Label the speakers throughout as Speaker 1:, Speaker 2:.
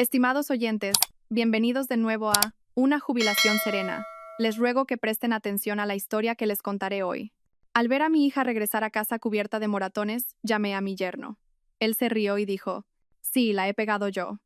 Speaker 1: Estimados oyentes, bienvenidos de nuevo a Una jubilación serena. Les ruego que presten atención a la historia que les contaré hoy. Al ver a mi hija regresar a casa cubierta de moratones, llamé a mi yerno. Él se rió y dijo, «Sí, la he pegado yo».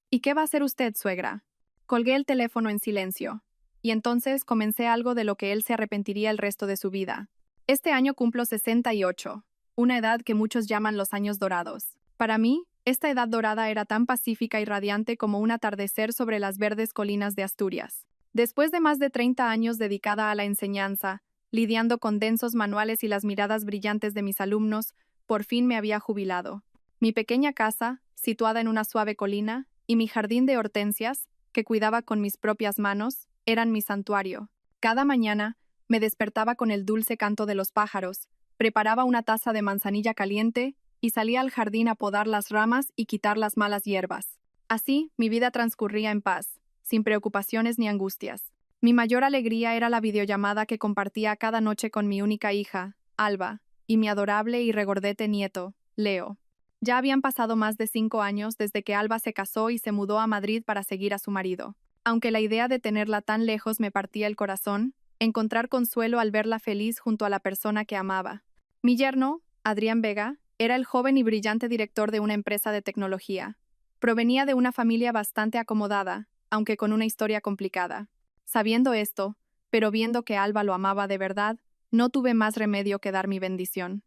Speaker 1: «¿Y qué va a hacer usted, suegra?». Colgué el teléfono en silencio. Y entonces comencé algo de lo que él se arrepentiría el resto de su vida. Este año cumplo 68, una edad que muchos llaman los años dorados. Para mí, esta edad dorada era tan pacífica y radiante como un atardecer sobre las verdes colinas de Asturias. Después de más de 30 años dedicada a la enseñanza, lidiando con densos manuales y las miradas brillantes de mis alumnos, por fin me había jubilado. Mi pequeña casa, situada en una suave colina, y mi jardín de hortensias, que cuidaba con mis propias manos, eran mi santuario. Cada mañana, me despertaba con el dulce canto de los pájaros, preparaba una taza de manzanilla caliente y salía al jardín a podar las ramas y quitar las malas hierbas. Así, mi vida transcurría en paz, sin preocupaciones ni angustias. Mi mayor alegría era la videollamada que compartía cada noche con mi única hija, Alba, y mi adorable y regordete nieto, Leo. Ya habían pasado más de 5 años desde que Alba se casó y se mudó a Madrid para seguir a su marido. Aunque la idea de tenerla tan lejos me partía el corazón, encontrar consuelo al verla feliz junto a la persona que amaba. Mi yerno, Adrián Vega, era el joven y brillante director de una empresa de tecnología. Provenía de una familia bastante acomodada, aunque con una historia complicada. Sabiendo esto, pero viendo que Alba lo amaba de verdad, no tuve más remedio que dar mi bendición.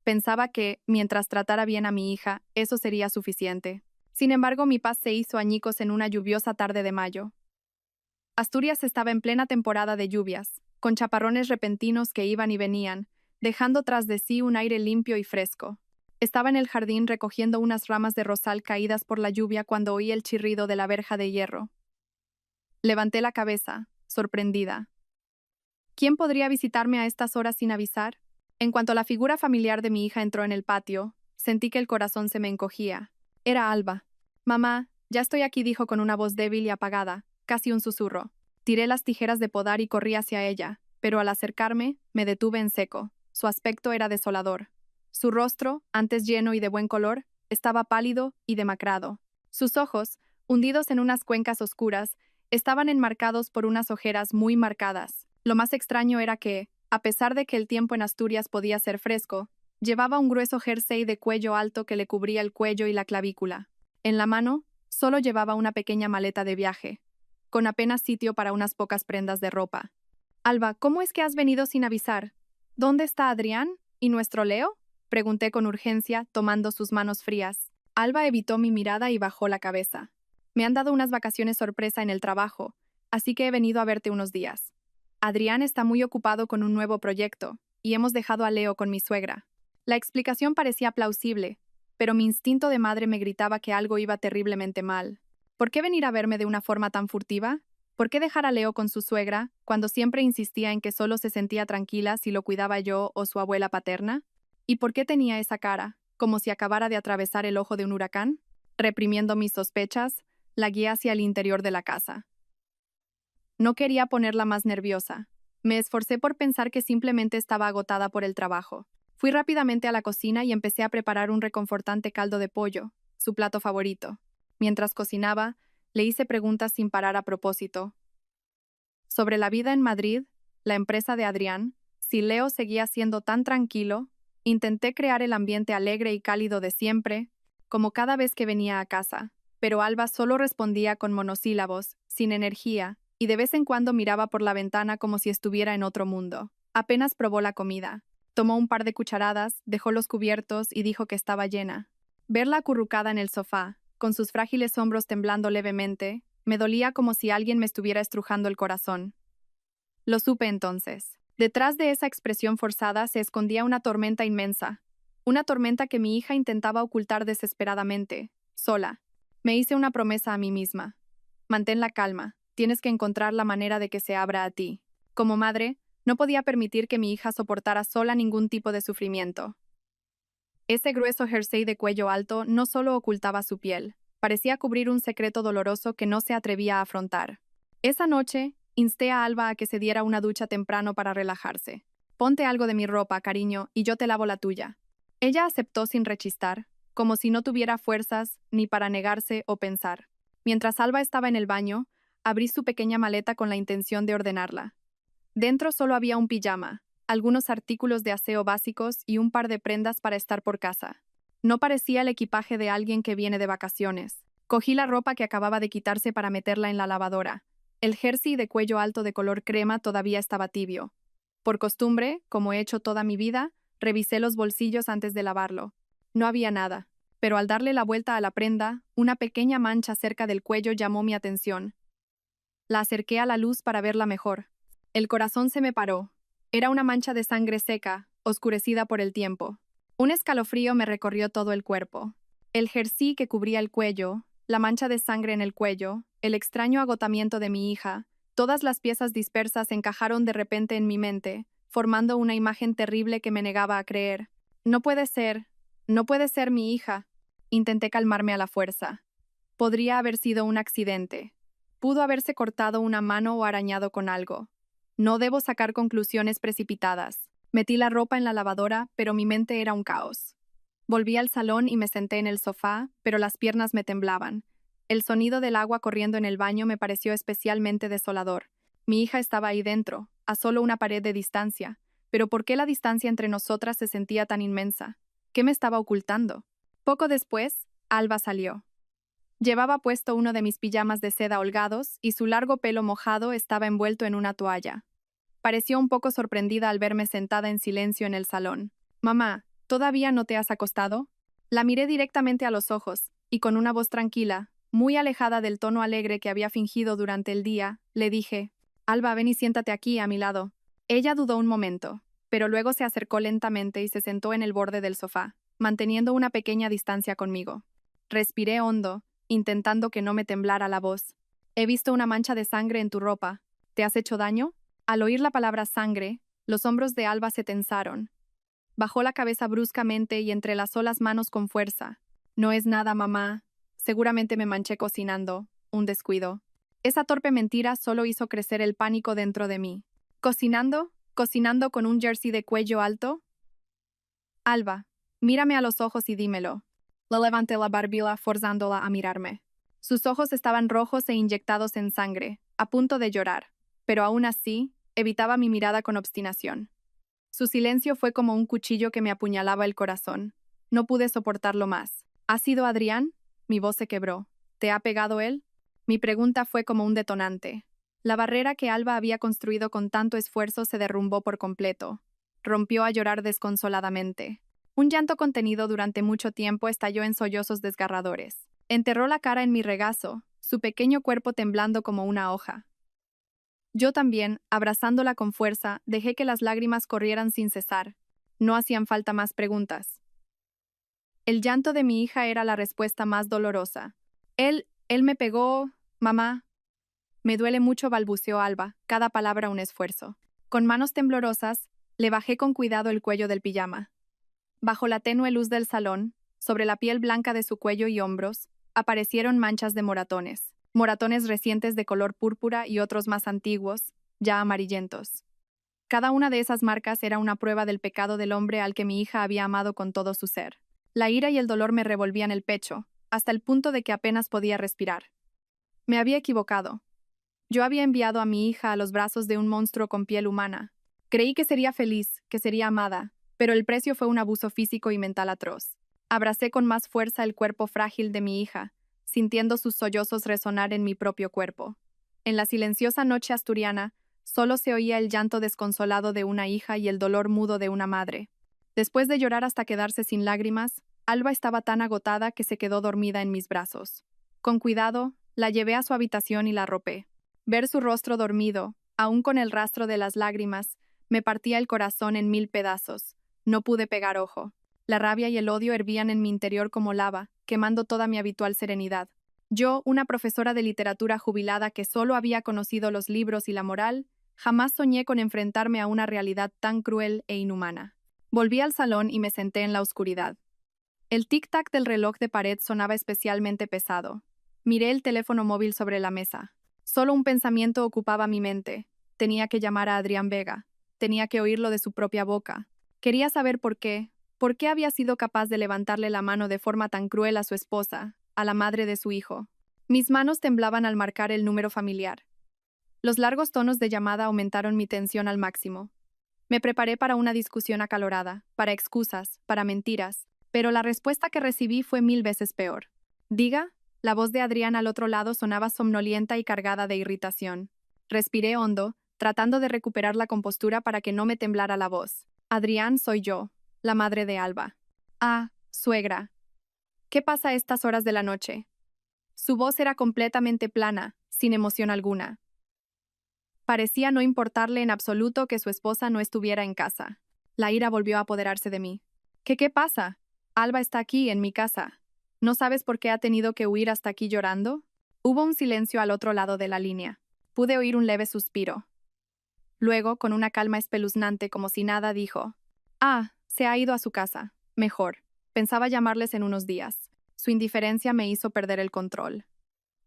Speaker 1: Pensaba que, mientras tratara bien a mi hija, eso sería suficiente. Sin embargo, mi paz se hizo añicos en una lluviosa tarde de mayo. Asturias estaba en plena temporada de lluvias, con chaparrones repentinos que iban y venían, dejando tras de sí un aire limpio y fresco. Estaba en el jardín recogiendo unas ramas de rosal caídas por la lluvia cuando oí el chirrido de la verja de hierro. Levanté la cabeza, sorprendida. ¿Quién podría visitarme a estas horas sin avisar? En cuanto la figura familiar de mi hija entró en el patio, sentí que el corazón se me encogía. Era Alba. «Mamá, ya estoy aquí», dijo con una voz débil y apagada, casi un susurro. Tiré las tijeras de podar y corrí hacia ella, pero al acercarme, me detuve en seco. Su aspecto era desolador. Su rostro, antes lleno y de buen color, estaba pálido y demacrado. Sus ojos, hundidos en unas cuencas oscuras, estaban enmarcados por unas ojeras muy marcadas. Lo más extraño era que, a pesar de que el tiempo en Asturias podía ser fresco, llevaba un grueso jersey de cuello alto que le cubría el cuello y la clavícula. En la mano, solo llevaba una pequeña maleta de viaje, con apenas sitio para unas pocas prendas de ropa. «Alba, ¿cómo es que has venido sin avisar? ¿Dónde está Adrián? ¿Y nuestro Leo?», pregunté con urgencia, tomando sus manos frías. Alba evitó mi mirada y bajó la cabeza. «Me han dado unas vacaciones sorpresa en el trabajo, así que he venido a verte unos días. Adrián está muy ocupado con un nuevo proyecto, y hemos dejado a Leo con mi suegra». La explicación parecía plausible, pero mi instinto de madre me gritaba que algo iba terriblemente mal. ¿Por qué venir a verme de una forma tan furtiva? ¿Por qué dejar a Leo con su suegra, cuando siempre insistía en que solo se sentía tranquila si lo cuidaba yo o su abuela paterna? ¿Y por qué tenía esa cara, como si acabara de atravesar el ojo de un huracán? Reprimiendo mis sospechas, la guié hacia el interior de la casa. No quería ponerla más nerviosa. Me esforcé por pensar que simplemente estaba agotada por el trabajo. Fui rápidamente a la cocina y empecé a preparar un reconfortante caldo de pollo, su plato favorito. Mientras cocinaba, le hice preguntas sin parar a propósito. Sobre la vida en Madrid, la empresa de Adrián, si Leo seguía siendo tan tranquilo, intenté crear el ambiente alegre y cálido de siempre, como cada vez que venía a casa, pero Alba solo respondía con monosílabos, sin energía, y de vez en cuando miraba por la ventana como si estuviera en otro mundo. Apenas probó la comida. Tomó un par de cucharadas, dejó los cubiertos y dijo que estaba llena. Verla acurrucada en el sofá, con sus frágiles hombros temblando levemente, me dolía como si alguien me estuviera estrujando el corazón. Lo supe entonces. Detrás de esa expresión forzada se escondía una tormenta inmensa. Una tormenta que mi hija intentaba ocultar desesperadamente, sola. Me hice una promesa a mí misma. «Mantén la calma. Tienes que encontrar la manera de que se abra a ti». Como madre, no podía permitir que mi hija soportara sola ningún tipo de sufrimiento. Ese grueso jersey de cuello alto no solo ocultaba su piel, parecía cubrir un secreto doloroso que no se atrevía a afrontar. Esa noche, insté a Alba a que se diera una ducha temprano para relajarse. «Ponte algo de mi ropa, cariño, y yo te lavo la tuya». Ella aceptó sin rechistar, como si no tuviera fuerzas ni para negarse o pensar. Mientras Alba estaba en el baño, abrí su pequeña maleta con la intención de ordenarla. Dentro solo había un pijama, algunos artículos de aseo básicos y un par de prendas para estar por casa. No parecía el equipaje de alguien que viene de vacaciones. Cogí la ropa que acababa de quitarse para meterla en la lavadora. El jersey de cuello alto de color crema todavía estaba tibio. Por costumbre, como he hecho toda mi vida, revisé los bolsillos antes de lavarlo. No había nada, pero al darle la vuelta a la prenda, una pequeña mancha cerca del cuello llamó mi atención. La acerqué a la luz para verla mejor. El corazón se me paró. Era una mancha de sangre seca, oscurecida por el tiempo. Un escalofrío me recorrió todo el cuerpo. El jersey que cubría el cuello, la mancha de sangre en el cuello, el extraño agotamiento de mi hija, todas las piezas dispersas encajaron de repente en mi mente, formando una imagen terrible que me negaba a creer. No puede ser mi hija. Intenté calmarme a la fuerza. Podría haber sido un accidente. Pudo haberse cortado una mano o arañado con algo. No debo sacar conclusiones precipitadas. Metí la ropa en la lavadora, pero mi mente era un caos. Volví al salón y me senté en el sofá, pero las piernas me temblaban. El sonido del agua corriendo en el baño me pareció especialmente desolador. Mi hija estaba ahí dentro, a solo una pared de distancia. Pero ¿por qué la distancia entre nosotras se sentía tan inmensa? ¿Qué me estaba ocultando? Poco después, Alba salió. Llevaba puesto uno de mis pijamas de seda holgados y su largo pelo mojado estaba envuelto en una toalla. Pareció un poco sorprendida al verme sentada en silencio en el salón. «Mamá, ¿todavía no te has acostado?» La miré directamente a los ojos, y con una voz tranquila, muy alejada del tono alegre que había fingido durante el día, le dije, «Alba, ven y siéntate aquí, a mi lado». Ella dudó un momento, pero luego se acercó lentamente y se sentó en el borde del sofá, manteniendo una pequeña distancia conmigo. Respiré hondo, intentando que no me temblara la voz. «He visto una mancha de sangre en tu ropa. ¿Te has hecho daño?» Al oír la palabra sangre, los hombros de Alba se tensaron. Bajó la cabeza bruscamente y entrelazó las manos con fuerza. «No es nada, mamá. Seguramente me manché cocinando. Un descuido». Esa torpe mentira solo hizo crecer el pánico dentro de mí. «¿Cocinando? ¿Cocinando con un jersey de cuello alto?» «Alba, mírame a los ojos y dímelo». Le levanté la barbilla forzándola a mirarme. Sus ojos estaban rojos e inyectados en sangre, a punto de llorar, pero aún así, evitaba mi mirada con obstinación. Su silencio fue como un cuchillo que me apuñalaba el corazón. No pude soportarlo más. ¿Ha sido Adrián? Mi voz se quebró. ¿Te ha pegado él? Mi pregunta fue como un detonante. La barrera que Alba había construido con tanto esfuerzo se derrumbó por completo. Rompió a llorar desconsoladamente. Un llanto contenido durante mucho tiempo estalló en sollozos desgarradores. Enterró la cara en mi regazo, su pequeño cuerpo temblando como una hoja. Yo también, abrazándola con fuerza, dejé que las lágrimas corrieran sin cesar. No hacían falta más preguntas. El llanto de mi hija era la respuesta más dolorosa. Él me pegó, mamá. Me duele mucho, balbuceó Alba, cada palabra un esfuerzo. Con manos temblorosas, le bajé con cuidado el cuello del pijama. Bajo la tenue luz del salón, sobre la piel blanca de su cuello y hombros, aparecieron manchas de moratones recientes de color púrpura y otros más antiguos, ya amarillentos. Cada una de esas marcas era una prueba del pecado del hombre al que mi hija había amado con todo su ser. La ira y el dolor me revolvían el pecho, hasta el punto de que apenas podía respirar. Me había equivocado. Yo había enviado a mi hija a los brazos de un monstruo con piel humana. Creí que sería feliz, que sería amada, pero el precio fue un abuso físico y mental atroz. Abracé con más fuerza el cuerpo frágil de mi hija, sintiendo sus sollozos resonar en mi propio cuerpo. En la silenciosa noche asturiana, solo se oía el llanto desconsolado de una hija y el dolor mudo de una madre. Después de llorar hasta quedarse sin lágrimas, Alba estaba tan agotada que se quedó dormida en mis brazos. Con cuidado, la llevé a su habitación y la arropé. Ver su rostro dormido, aún con el rastro de las lágrimas, me partía el corazón en 1000 pedazos. No pude pegar ojo. La rabia y el odio hervían en mi interior como lava, quemando toda mi habitual serenidad. Yo, una profesora de literatura jubilada que solo había conocido los libros y la moral, jamás soñé con enfrentarme a una realidad tan cruel e inhumana. Volví al salón y me senté en la oscuridad. El tic-tac del reloj de pared sonaba especialmente pesado. Miré el teléfono móvil sobre la mesa. Solo un pensamiento ocupaba mi mente. Tenía que llamar a Adrián Vega. Tenía que oírlo de su propia boca. Quería saber por qué, ¿Por qué había sido capaz de levantarle la mano de forma tan cruel a su esposa, a la madre de su hijo? Mis manos temblaban al marcar el número familiar. Los largos tonos de llamada aumentaron mi tensión al máximo. Me preparé para una discusión acalorada, para excusas, para mentiras, pero la respuesta que recibí fue 1000 veces peor. Diga, la voz de Adrián al otro lado sonaba somnolienta y cargada de irritación. Respiré hondo, tratando de recuperar la compostura para que no me temblara la voz. Adrián, soy yo, la madre de Alba. Ah, suegra. ¿Qué pasa a estas horas de la noche? Su voz era completamente plana, sin emoción alguna. Parecía no importarle en absoluto que su esposa no estuviera en casa. La ira volvió a apoderarse de mí. ¿Qué pasa? Alba está aquí, en mi casa. ¿No sabes por qué ha tenido que huir hasta aquí llorando? Hubo un silencio al otro lado de la línea. Pude oír un leve suspiro. Luego, con una calma espeluznante como si nada, dijo: «Ah, se ha ido a su casa. Mejor. Pensaba llamarles en unos días». Su indiferencia me hizo perder el control.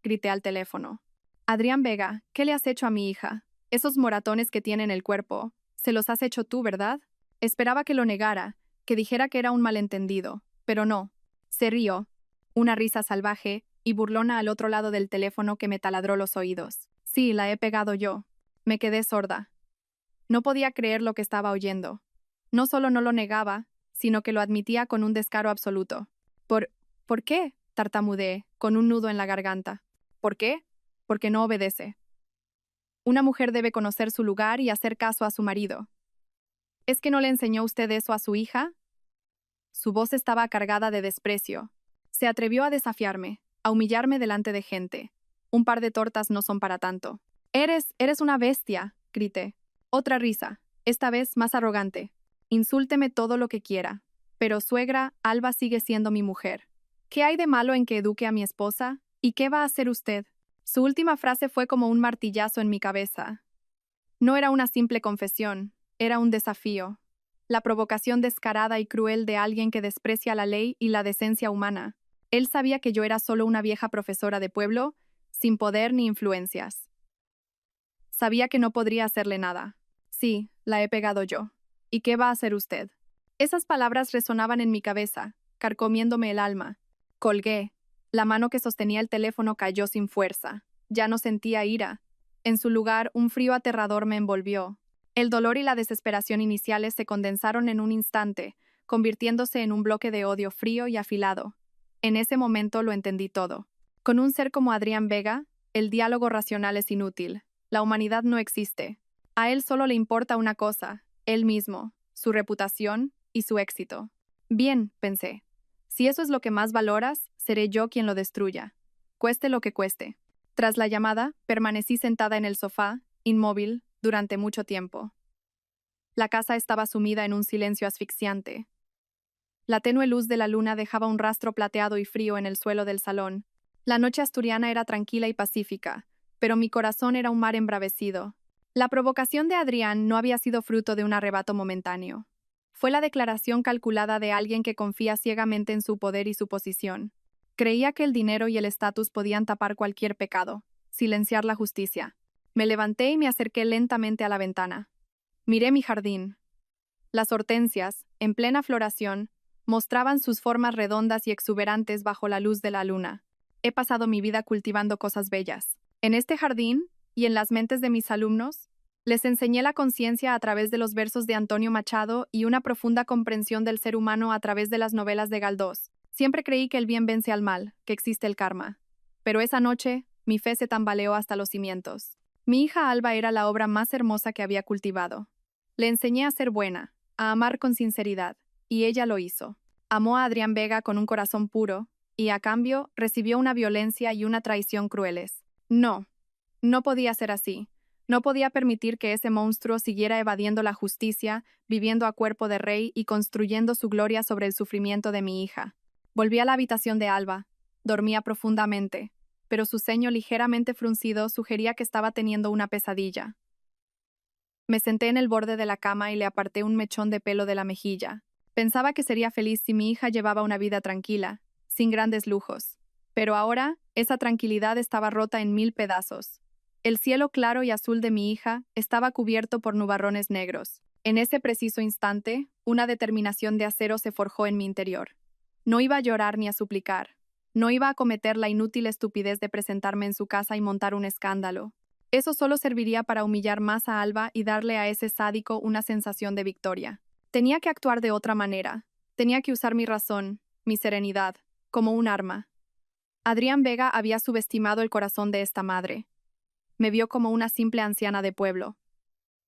Speaker 1: Grité al teléfono. «Adrián Vega, ¿qué le has hecho a mi hija? Esos moratones que tiene en el cuerpo, se los has hecho tú, ¿verdad?» Esperaba que lo negara, que dijera que era un malentendido, pero no. Se rió, una risa salvaje y burlona al otro lado del teléfono que me taladró los oídos. Sí, la he pegado yo. Me quedé sorda. No podía creer lo que estaba oyendo. No solo no lo negaba, sino que lo admitía con un descaro absoluto. ¿Por qué?», tartamudeé, con un nudo en la garganta. ¿Por qué? Porque no obedece. Una mujer debe conocer su lugar y hacer caso a su marido. ¿Es que no le enseñó usted eso a su hija? Su voz estaba cargada de desprecio. Se atrevió a desafiarme, a humillarme delante de gente. Un par de tortas no son para tanto. Eres una bestia», grité. Otra risa, esta vez más arrogante. «Insúlteme todo lo que quiera. Pero, suegra, Alba sigue siendo mi mujer. ¿Qué hay de malo en que eduque a mi esposa? ¿Y qué va a hacer usted?» Su última frase fue como un martillazo en mi cabeza. No era una simple confesión, era un desafío. La provocación descarada y cruel de alguien que desprecia la ley y la decencia humana. Él sabía que yo era solo una vieja profesora de pueblo, sin poder ni influencias. Sabía que no podría hacerle nada. Sí, la he pegado yo. ¿Y qué va a hacer usted? Esas palabras resonaban en mi cabeza, carcomiéndome el alma. Colgué. La mano que sostenía el teléfono cayó sin fuerza. Ya no sentía ira. En su lugar, un frío aterrador me envolvió. El dolor y la desesperación iniciales se condensaron en un instante, convirtiéndose en un bloque de odio frío y afilado. En ese momento lo entendí todo. Con un ser como Adrián Vega, el diálogo racional es inútil. La humanidad no existe. A él solo le importa una cosa, él mismo, su reputación y su éxito. Bien, pensé. Si eso es lo que más valoras, seré yo quien lo destruya. Cueste lo que cueste. Tras la llamada, permanecí sentada en el sofá, inmóvil, durante mucho tiempo. La casa estaba sumida en un silencio asfixiante. La tenue luz de la luna dejaba un rastro plateado y frío en el suelo del salón. La noche asturiana era tranquila y pacífica, pero mi corazón era un mar embravecido. La provocación de Adrián no había sido fruto de un arrebato momentáneo. Fue la declaración calculada de alguien que confía ciegamente en su poder y su posición. Creía que el dinero y el estatus podían tapar cualquier pecado, silenciar la justicia. Me levanté y me acerqué lentamente a la ventana. Miré mi jardín. Las hortensias, en plena floración, mostraban sus formas redondas y exuberantes bajo la luz de la luna. He pasado mi vida cultivando cosas bellas. En este jardín, y en las mentes de mis alumnos, les enseñé la conciencia a través de los versos de Antonio Machado y una profunda comprensión del ser humano a través de las novelas de Galdós. Siempre creí que el bien vence al mal, que existe el karma. Pero esa noche, mi fe se tambaleó hasta los cimientos. Mi hija Alba era la obra más hermosa que había cultivado. Le enseñé a ser buena, a amar con sinceridad, y ella lo hizo. Amó a Adrián Vega con un corazón puro, y a cambio recibió una violencia y una traición crueles. No podía ser así. No podía permitir que ese monstruo siguiera evadiendo la justicia, viviendo a cuerpo de rey y construyendo su gloria sobre el sufrimiento de mi hija. Volví a la habitación de Alba. Dormía profundamente, pero su ceño ligeramente fruncido sugería que estaba teniendo una pesadilla. Me senté en el borde de la cama y le aparté un mechón de pelo de la mejilla. Pensaba que sería feliz si mi hija llevaba una vida tranquila, sin grandes lujos. Pero ahora, esa tranquilidad estaba rota en 1000 pedazos. El cielo claro y azul de mi hija estaba cubierto por nubarrones negros. En ese preciso instante, una determinación de acero se forjó en mi interior. No iba a llorar ni a suplicar. No iba a cometer la inútil estupidez de presentarme en su casa y montar un escándalo. Eso solo serviría para humillar más a Alba y darle a ese sádico una sensación de victoria. Tenía que actuar de otra manera. Tenía que usar mi razón, mi serenidad, como un arma. Adrián Vega había subestimado el corazón de esta madre. Me vio como una simple anciana de pueblo.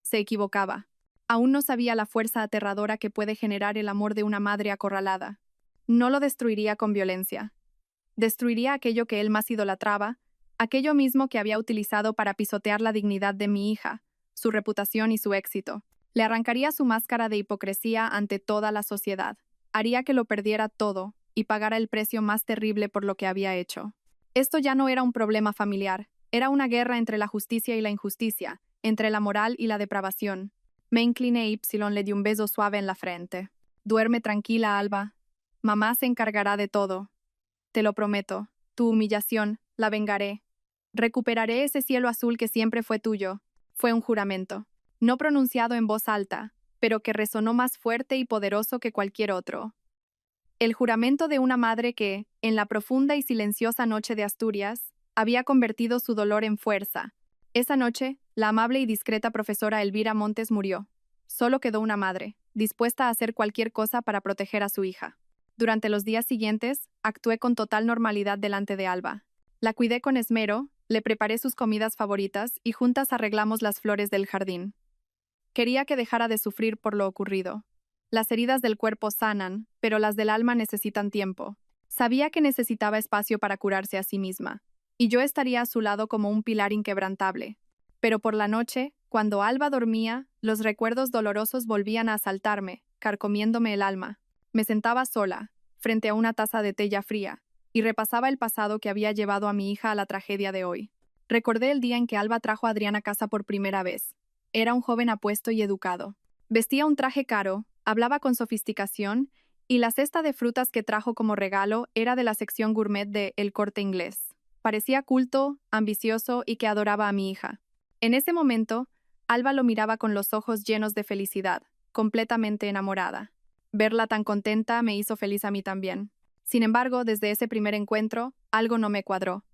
Speaker 1: Se equivocaba. Aún no sabía la fuerza aterradora que puede generar el amor de una madre acorralada. No lo destruiría con violencia. Destruiría aquello que él más idolatraba, aquello mismo que había utilizado para pisotear la dignidad de mi hija, su reputación y su éxito. Le arrancaría su máscara de hipocresía ante toda la sociedad. Haría que lo perdiera todo y pagara el precio más terrible por lo que había hecho. Esto ya no era un problema familiar, era una guerra entre la justicia y la injusticia, entre la moral y la depravación. Me incliné y le di un beso suave en la frente. Duerme tranquila, Alba. Mamá se encargará de todo. Te lo prometo. Tu humillación, la vengaré. Recuperaré ese cielo azul que siempre fue tuyo. Fue un juramento. No pronunciado en voz alta, pero que resonó más fuerte y poderoso que cualquier otro. El juramento de una madre que, en la profunda y silenciosa noche de Asturias, había convertido su dolor en fuerza. Esa noche, la amable y discreta profesora Elvira Montes murió. Solo quedó una madre, dispuesta a hacer cualquier cosa para proteger a su hija. Durante los días siguientes, actué con total normalidad delante de Alba. La cuidé con esmero, le preparé sus comidas favoritas y juntas arreglamos las flores del jardín. Quería que dejara de sufrir por lo ocurrido. Las heridas del cuerpo sanan, pero las del alma necesitan tiempo. Sabía que necesitaba espacio para curarse a sí misma, y yo estaría a su lado como un pilar inquebrantable. Pero por la noche, cuando Alba dormía, los recuerdos dolorosos volvían a asaltarme, carcomiéndome el alma. Me sentaba sola, frente a una taza de té ya fría, y repasaba el pasado que había llevado a mi hija a la tragedia de hoy. Recordé el día en que Alba trajo a Adrián a casa por primera vez. Era un joven apuesto y educado. Vestía un traje caro, hablaba con sofisticación, y la cesta de frutas que trajo como regalo era de la sección gourmet de El Corte Inglés. Parecía culto, ambicioso y que adoraba a mi hija. En ese momento, Alba lo miraba con los ojos llenos de felicidad, completamente enamorada. Verla tan contenta me hizo feliz a mí también. Sin embargo, desde ese primer encuentro, algo no me cuadró.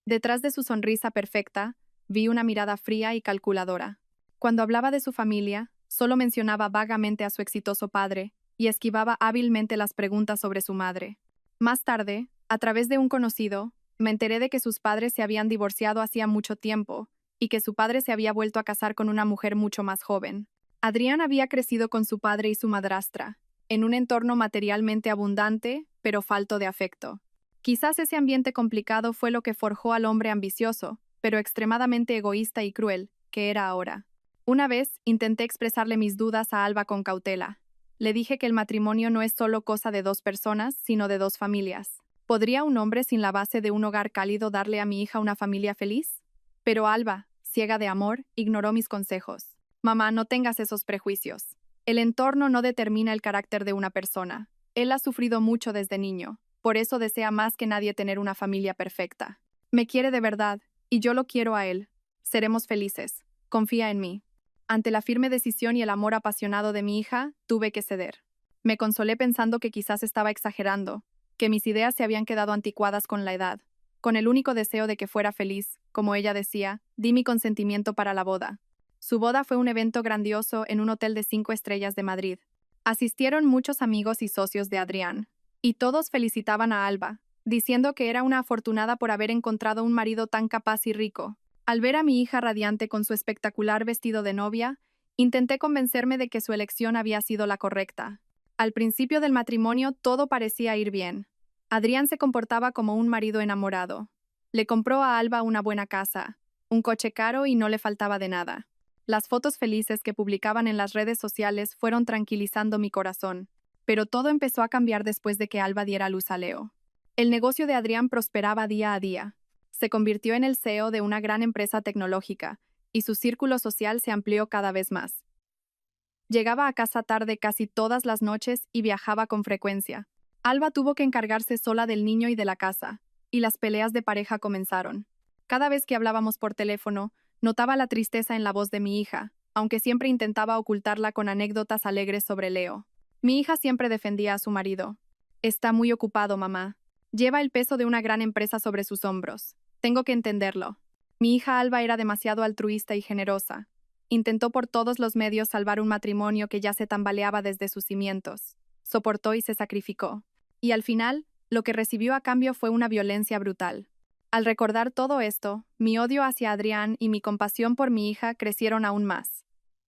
Speaker 1: Detrás de su sonrisa perfecta, vi una mirada fría y calculadora. Cuando hablaba de su familia, solo mencionaba vagamente a su exitoso padre y esquivaba hábilmente las preguntas sobre su madre. Más tarde, a través de un conocido, me enteré de que sus padres se habían divorciado hacía mucho tiempo y que su padre se había vuelto a casar con una mujer mucho más joven. Adrián había crecido con su padre y su madrastra, en un entorno materialmente abundante, pero falto de afecto. Quizás ese ambiente complicado fue lo que forjó al hombre ambicioso, pero extremadamente egoísta y cruel, que era ahora. Una vez, intenté expresarle mis dudas a Alba con cautela. Le dije que el matrimonio no es solo cosa de dos personas, sino de dos familias. ¿Podría un hombre sin la base de un hogar cálido darle a mi hija una familia feliz? Pero Alba, ciega de amor, ignoró mis consejos. Mamá, no tengas esos prejuicios. El entorno no determina el carácter de una persona. Él ha sufrido mucho desde niño. Por eso desea más que nadie tener una familia perfecta. Me quiere de verdad, y yo lo quiero a él. Seremos felices. Confía en mí. Ante la firme decisión y el amor apasionado de mi hija, tuve que ceder. Me consolé pensando que quizás estaba exagerando, que mis ideas se habían quedado anticuadas con la edad. Con el único deseo de que fuera feliz, como ella decía, di mi consentimiento para la boda. Su boda fue un evento grandioso en un hotel de 5 estrellas de Madrid. Asistieron muchos amigos y socios de Adrián, y todos felicitaban a Alba, diciendo que era una afortunada por haber encontrado un marido tan capaz y rico. Al ver a mi hija radiante con su espectacular vestido de novia, intenté convencerme de que su elección había sido la correcta. Al principio del matrimonio todo parecía ir bien. Adrián se comportaba como un marido enamorado. Le compró a Alba una buena casa, un coche caro y no le faltaba de nada. Las fotos felices que publicaban en las redes sociales fueron tranquilizando mi corazón, pero todo empezó a cambiar después de que Alba diera luz a Leo. El negocio de Adrián prosperaba día a día. Se convirtió en el CEO de una gran empresa tecnológica, y su círculo social se amplió cada vez más. Llegaba a casa tarde casi todas las noches y viajaba con frecuencia. Alba tuvo que encargarse sola del niño y de la casa, y las peleas de pareja comenzaron. Cada vez que hablábamos por teléfono, notaba la tristeza en la voz de mi hija, aunque siempre intentaba ocultarla con anécdotas alegres sobre Leo. Mi hija siempre defendía a su marido. Está muy ocupado, mamá. Lleva el peso de una gran empresa sobre sus hombros. Tengo que entenderlo. Mi hija Alba era demasiado altruista y generosa. Intentó por todos los medios salvar un matrimonio que ya se tambaleaba desde sus cimientos. Soportó y se sacrificó. Y al final, lo que recibió a cambio fue una violencia brutal. Al recordar todo esto, mi odio hacia Adrián y mi compasión por mi hija crecieron aún más.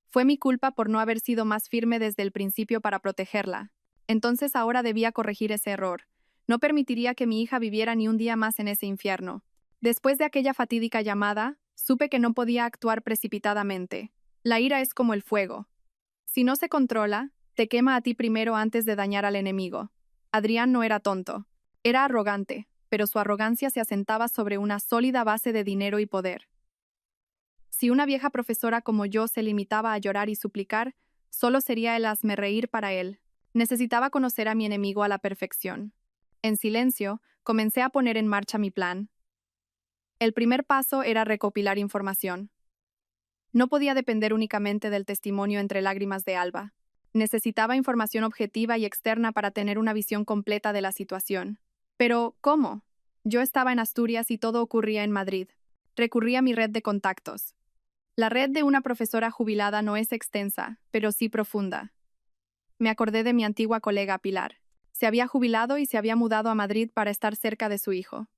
Speaker 1: Fue mi culpa por no haber sido más firme desde el principio para protegerla. Entonces ahora debía corregir ese error. No permitiría que mi hija viviera ni un día más en ese infierno. Después de aquella fatídica llamada, supe que no podía actuar precipitadamente. La ira es como el fuego. Si no se controla, te quema a ti primero antes de dañar al enemigo. Adrián no era tonto. Era arrogante, pero su arrogancia se asentaba sobre una sólida base de dinero y poder. Si una vieja profesora como yo se limitaba a llorar y suplicar, solo sería el hazmerreír para él. Necesitaba conocer a mi enemigo a la perfección. En silencio, comencé a poner en marcha mi plan. El primer paso era recopilar información. No podía depender únicamente del testimonio entre lágrimas de Alba. Necesitaba información objetiva y externa para tener una visión completa de la situación. Pero, ¿cómo? Yo estaba en Asturias y todo ocurría en Madrid. Recurrí a mi red de contactos. La red de una profesora jubilada no es extensa, pero sí profunda. Me acordé de mi antigua colega Pilar. Se había jubilado y se había mudado a Madrid para estar cerca de su hijo.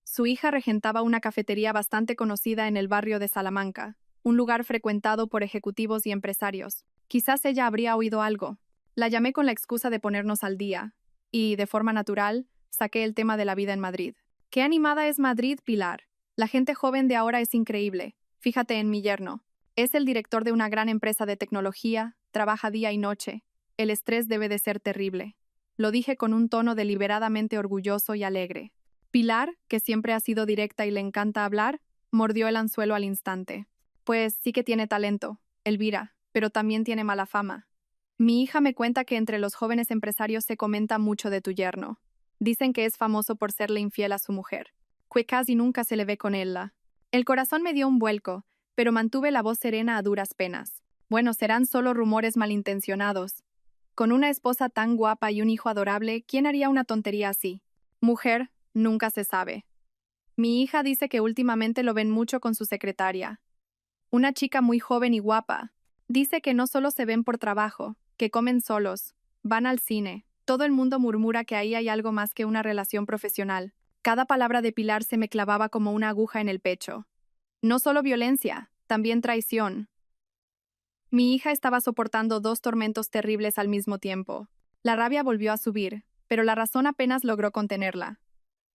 Speaker 1: Su hija regentaba una cafetería bastante conocida en el barrio de Salamanca, un lugar frecuentado por ejecutivos y empresarios. Quizás ella habría oído algo. La llamé con la excusa de ponernos al día, y, de forma natural, saqué el tema de la vida en Madrid. ¡Qué animada es Madrid, Pilar! La gente joven de ahora es increíble. Fíjate en mi yerno. Es el director de una gran empresa de tecnología, trabaja día y noche. El estrés debe de ser terrible. Lo dije con un tono deliberadamente orgulloso y alegre. Pilar, que siempre ha sido directa y le encanta hablar, mordió el anzuelo al instante. Pues sí que tiene talento, Elvira, pero también tiene mala fama. Mi hija me cuenta que entre los jóvenes empresarios se comenta mucho de tu yerno. Dicen que es famoso por serle infiel a su mujer, que casi nunca se le ve con ella. El corazón me dio un vuelco, pero mantuve la voz serena a duras penas. Bueno, serán solo rumores malintencionados. Con una esposa tan guapa y un hijo adorable, ¿quién haría una tontería así? Mujer, nunca se sabe. Mi hija dice que últimamente lo ven mucho con su secretaria. Una chica muy joven y guapa. Dice que no solo se ven por trabajo, que comen solos, van al cine. Todo el mundo murmura que ahí hay algo más que una relación profesional. Cada palabra de Pilar se me clavaba como una aguja en el pecho. No solo violencia, también traición. Mi hija estaba soportando dos tormentos terribles al mismo tiempo. La rabia volvió a subir, pero la razón apenas logró contenerla.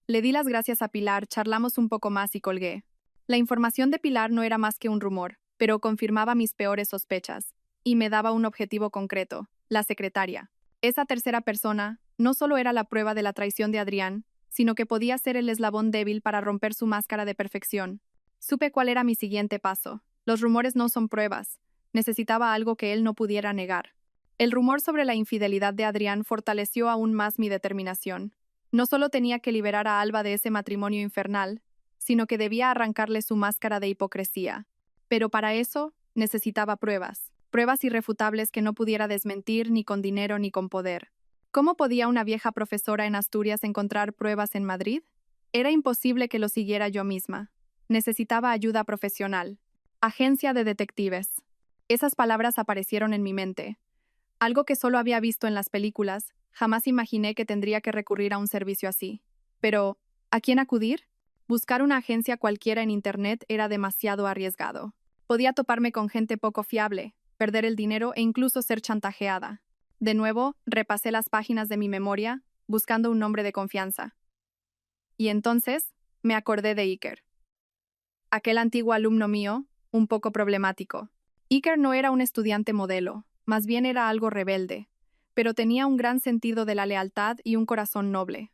Speaker 1: Le di las gracias a Pilar, charlamos un poco más y colgué. La información de Pilar no era más que un rumor, pero confirmaba mis peores sospechas, y me daba un objetivo concreto, la secretaria. Esa tercera persona no solo era la prueba de la traición de Adrián, sino que podía ser el eslabón débil para romper su máscara de perfección. Supe cuál era mi siguiente paso. Los rumores no son pruebas. Necesitaba algo que él no pudiera negar. El rumor sobre la infidelidad de Adrián fortaleció aún más mi determinación. No solo tenía que liberar a Alba de ese matrimonio infernal, sino que debía arrancarle su máscara de hipocresía. Pero para eso necesitaba pruebas. Pruebas irrefutables que no pudiera desmentir ni con dinero ni con poder. ¿Cómo podía una vieja profesora en Asturias encontrar pruebas en Madrid? Era imposible que lo siguiera yo misma. Necesitaba ayuda profesional. Agencia de detectives. Esas palabras aparecieron en mi mente. Algo que solo había visto en las películas, jamás imaginé que tendría que recurrir a un servicio así. Pero, ¿a quién acudir? Buscar una agencia cualquiera en Internet era demasiado arriesgado. Podía toparme con gente poco fiable, perder el dinero e incluso ser chantajeada. De nuevo, repasé las páginas de mi memoria, buscando un nombre de confianza. Y entonces, me acordé de Iker. Aquel antiguo alumno mío, un poco problemático. Iker no era un estudiante modelo, más bien era algo rebelde, pero tenía un gran sentido de la lealtad y un corazón noble.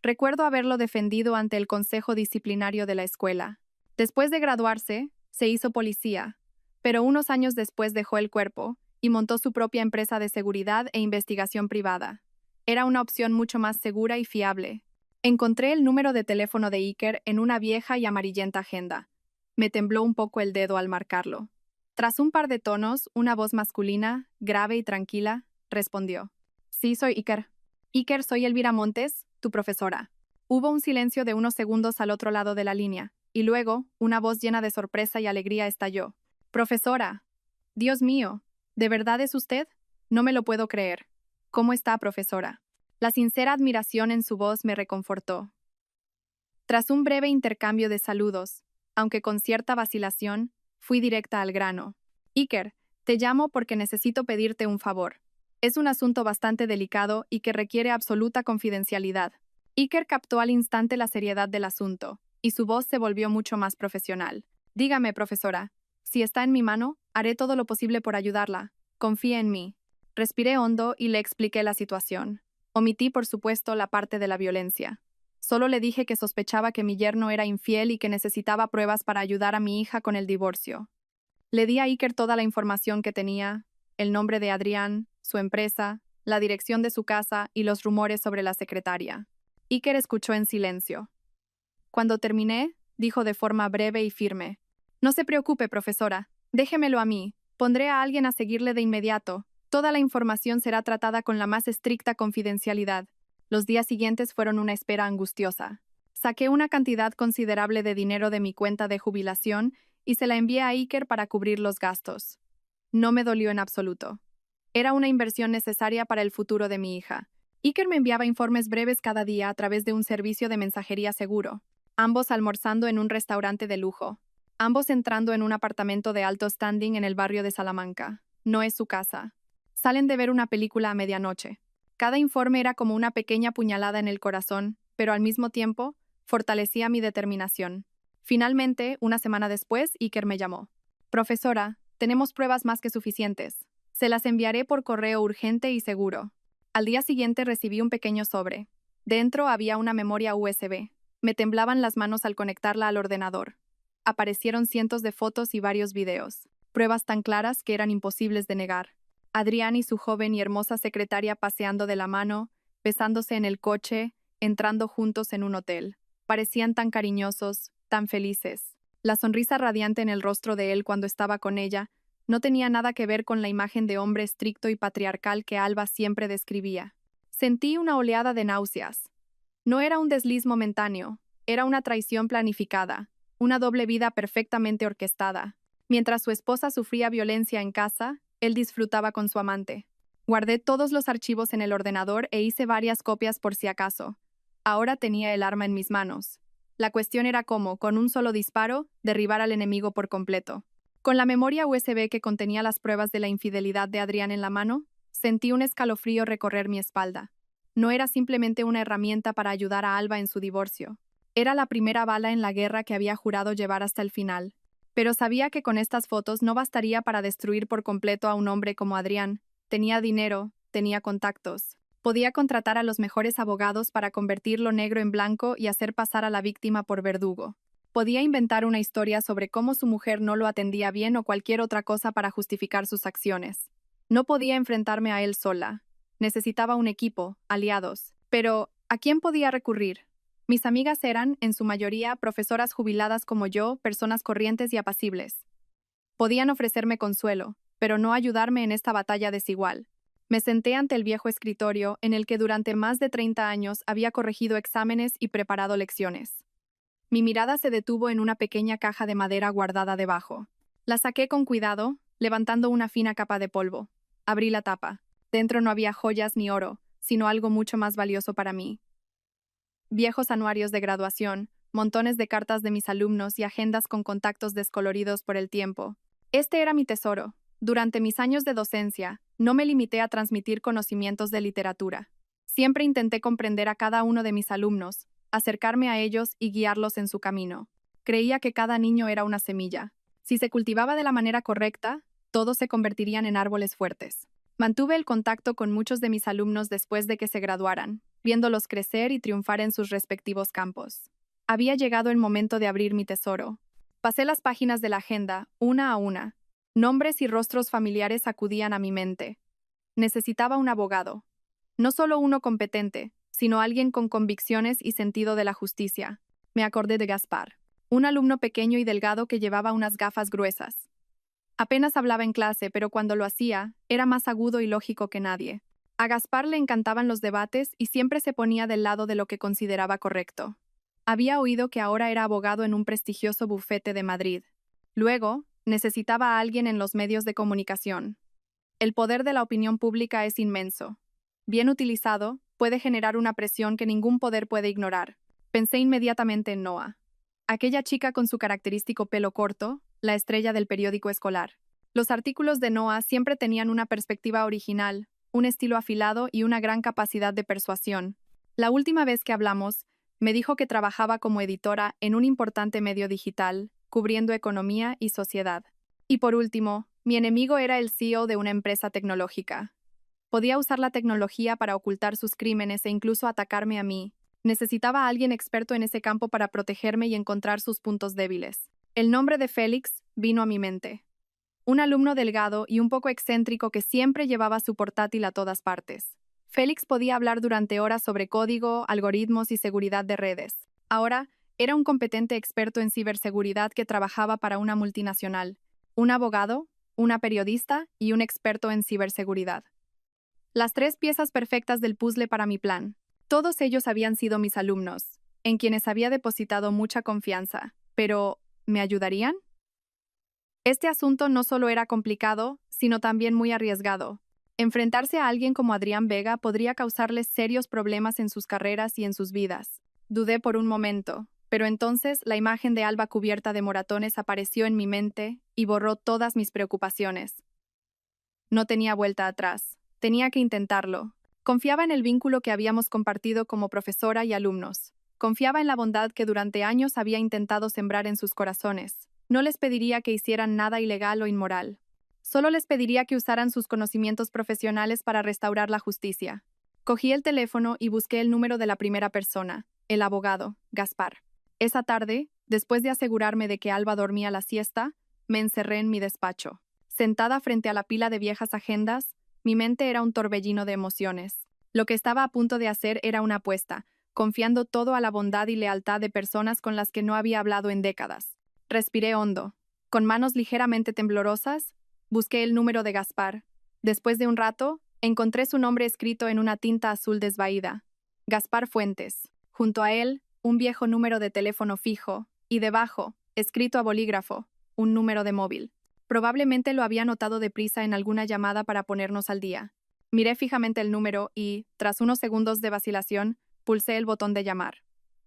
Speaker 1: Recuerdo haberlo defendido ante el consejo disciplinario de la escuela. Después de graduarse, se hizo policía, pero unos años después dejó el cuerpo y montó su propia empresa de seguridad e investigación privada. Era una opción mucho más segura y fiable. Encontré el número de teléfono de Iker en una vieja y amarillenta agenda. Me tembló un poco el dedo al marcarlo. Tras un par de tonos, una voz masculina, grave y tranquila, respondió. Sí, soy Iker. Iker, soy Elvira Montes, tu profesora. Hubo un silencio de unos segundos al otro lado de la línea, y luego, una voz llena de sorpresa y alegría estalló. Profesora. Dios mío, ¿de verdad es usted? No me lo puedo creer. ¿Cómo está, profesora? La sincera admiración en su voz me reconfortó. Tras un breve intercambio de saludos, aunque con cierta vacilación, fui directa al grano. Iker, te llamo porque necesito pedirte un favor. Es un asunto bastante delicado y que requiere absoluta confidencialidad. Iker captó al instante la seriedad del asunto, y su voz se volvió mucho más profesional. Dígame, profesora, si está en mi mano, haré todo lo posible por ayudarla. Confíe en mí. Respiré hondo y le expliqué la situación. Omití, por supuesto, la parte de la violencia. Solo le dije que sospechaba que mi yerno era infiel y que necesitaba pruebas para ayudar a mi hija con el divorcio. Le di a Iker toda la información que tenía, el nombre de Adrián, su empresa, la dirección de su casa y los rumores sobre la secretaria. Iker escuchó en silencio. Cuando terminé, dijo de forma breve y firme. No se preocupe, profesora. Déjemelo a mí. Pondré a alguien a seguirle de inmediato. Toda la información será tratada con la más estricta confidencialidad. Los días siguientes fueron una espera angustiosa. Saqué una cantidad considerable de dinero de mi cuenta de jubilación y se la envié a Iker para cubrir los gastos. No me dolió en absoluto. Era una inversión necesaria para el futuro de mi hija. Iker me enviaba informes breves cada día a través de un servicio de mensajería seguro, ambos almorzando en un restaurante de lujo, ambos entrando en un apartamento de alto standing en el barrio de Salamanca. No es su casa. Salen de ver una película a medianoche. Cada informe era como una pequeña puñalada en el corazón, pero al mismo tiempo, fortalecía mi determinación. Finalmente, una semana después, Iker me llamó. Profesora, tenemos pruebas más que suficientes. Se las enviaré por correo urgente y seguro. Al día siguiente recibí un pequeño sobre. Dentro había una memoria USB. Me temblaban las manos al conectarla al ordenador. Aparecieron cientos de fotos y varios videos. Pruebas tan claras que eran imposibles de negar. Adrián y su joven y hermosa secretaria paseando de la mano, besándose en el coche, entrando juntos en un hotel. Parecían tan cariñosos, tan felices. La sonrisa radiante en el rostro de él cuando estaba con ella no tenía nada que ver con la imagen de hombre estricto y patriarcal que Alba siempre describía. Sentí una oleada de náuseas. No era un desliz momentáneo, era una traición planificada, una doble vida perfectamente orquestada. Mientras su esposa sufría violencia en casa, él disfrutaba con su amante. Guardé todos los archivos en el ordenador e hice varias copias por si acaso. Ahora tenía el arma en mis manos. La cuestión era cómo, con un solo disparo, derribar al enemigo por completo. Con la memoria USB que contenía las pruebas de la infidelidad de Adrián en la mano, sentí un escalofrío recorrer mi espalda. No era simplemente una herramienta para ayudar a Alba en su divorcio. Era la primera bala en la guerra que había jurado llevar hasta el final. Pero sabía que con estas fotos no bastaría para destruir por completo a un hombre como Adrián. Tenía dinero, tenía contactos. Podía contratar a los mejores abogados para convertir lo negro en blanco y hacer pasar a la víctima por verdugo. Podía inventar una historia sobre cómo su mujer no lo atendía bien o cualquier otra cosa para justificar sus acciones. No podía enfrentarme a él sola. Necesitaba un equipo, aliados. Pero, ¿a quién podía recurrir? Mis amigas eran, en su mayoría, profesoras jubiladas como yo, personas corrientes y apacibles. Podían ofrecerme consuelo, pero no ayudarme en esta batalla desigual. Me senté ante el viejo escritorio en el que durante más de 30 años había corregido exámenes y preparado lecciones. Mi mirada se detuvo en una pequeña caja de madera guardada debajo. La saqué con cuidado, levantando una fina capa de polvo. Abrí la tapa. Dentro no había joyas ni oro, sino algo mucho más valioso para mí. Viejos anuarios de graduación, montones de cartas de mis alumnos y agendas con contactos descoloridos por el tiempo. Este era mi tesoro. Durante mis años de docencia, no me limité a transmitir conocimientos de literatura. Siempre intenté comprender a cada uno de mis alumnos, acercarme a ellos y guiarlos en su camino. Creía que cada niño era una semilla. Si se cultivaba de la manera correcta, todos se convertirían en árboles fuertes. Mantuve el contacto con muchos de mis alumnos después de que se graduaran, viéndolos crecer y triunfar en sus respectivos campos. Había llegado el momento de abrir mi tesoro. Pasé las páginas de la agenda, una a una. Nombres y rostros familiares acudían a mi mente. Necesitaba un abogado. No solo uno competente, sino alguien con convicciones y sentido de la justicia. Me acordé de Gaspar, un alumno pequeño y delgado que llevaba unas gafas gruesas. Apenas hablaba en clase, pero cuando lo hacía, era más agudo y lógico que nadie. A Gaspar le encantaban los debates y siempre se ponía del lado de lo que consideraba correcto. Había oído que ahora era abogado en un prestigioso bufete de Madrid. Luego, necesitaba a alguien en los medios de comunicación. El poder de la opinión pública es inmenso. Bien utilizado, puede generar una presión que ningún poder puede ignorar. Pensé inmediatamente en Noah. Aquella chica con su característico pelo corto, la estrella del periódico escolar. Los artículos de Noah siempre tenían una perspectiva original, un estilo afilado y una gran capacidad de persuasión. La última vez que hablamos, me dijo que trabajaba como editora en un importante medio digital, cubriendo economía y sociedad. Y por último, mi enemigo era el CEO de una empresa tecnológica. Podía usar la tecnología para ocultar sus crímenes e incluso atacarme a mí. Necesitaba a alguien experto en ese campo para protegerme y encontrar sus puntos débiles. El nombre de Félix vino a mi mente. Un alumno delgado y un poco excéntrico que siempre llevaba su portátil a todas partes. Félix podía hablar durante horas sobre código, algoritmos y seguridad de redes. Ahora, era un competente experto en ciberseguridad que trabajaba para una multinacional, un abogado, una periodista y un experto en ciberseguridad. Las tres piezas perfectas del puzzle para mi plan. Todos ellos habían sido mis alumnos, en quienes había depositado mucha confianza. Pero, ¿me ayudarían? Este asunto no solo era complicado, sino también muy arriesgado. Enfrentarse a alguien como Adrián Vega podría causarles serios problemas en sus carreras y en sus vidas. Dudé por un momento, pero entonces la imagen de Alba cubierta de moratones apareció en mi mente y borró todas mis preocupaciones. No tenía vuelta atrás. Tenía que intentarlo. Confiaba en el vínculo que habíamos compartido como profesora y alumnos. Confiaba en la bondad que durante años había intentado sembrar en sus corazones. No les pediría que hicieran nada ilegal o inmoral. Solo les pediría que usaran sus conocimientos profesionales para restaurar la justicia. Cogí el teléfono y busqué el número de la primera persona, el abogado, Gaspar. Esa tarde, después de asegurarme de que Alba dormía la siesta, me encerré en mi despacho. Sentada frente a la pila de viejas agendas, mi mente era un torbellino de emociones. Lo que estaba a punto de hacer era una apuesta, confiando todo a la bondad y lealtad de personas con las que no había hablado en décadas. Respiré hondo. Con manos ligeramente temblorosas, busqué el número de Gaspar. Después de un rato, encontré su nombre escrito en una tinta azul desvaída. Gaspar Fuentes. Junto a él, un viejo número de teléfono fijo, y debajo, escrito a bolígrafo, un número de móvil. Probablemente lo había notado deprisa en alguna llamada para ponernos al día. Miré fijamente el número y, tras unos segundos de vacilación, pulsé el botón de llamar.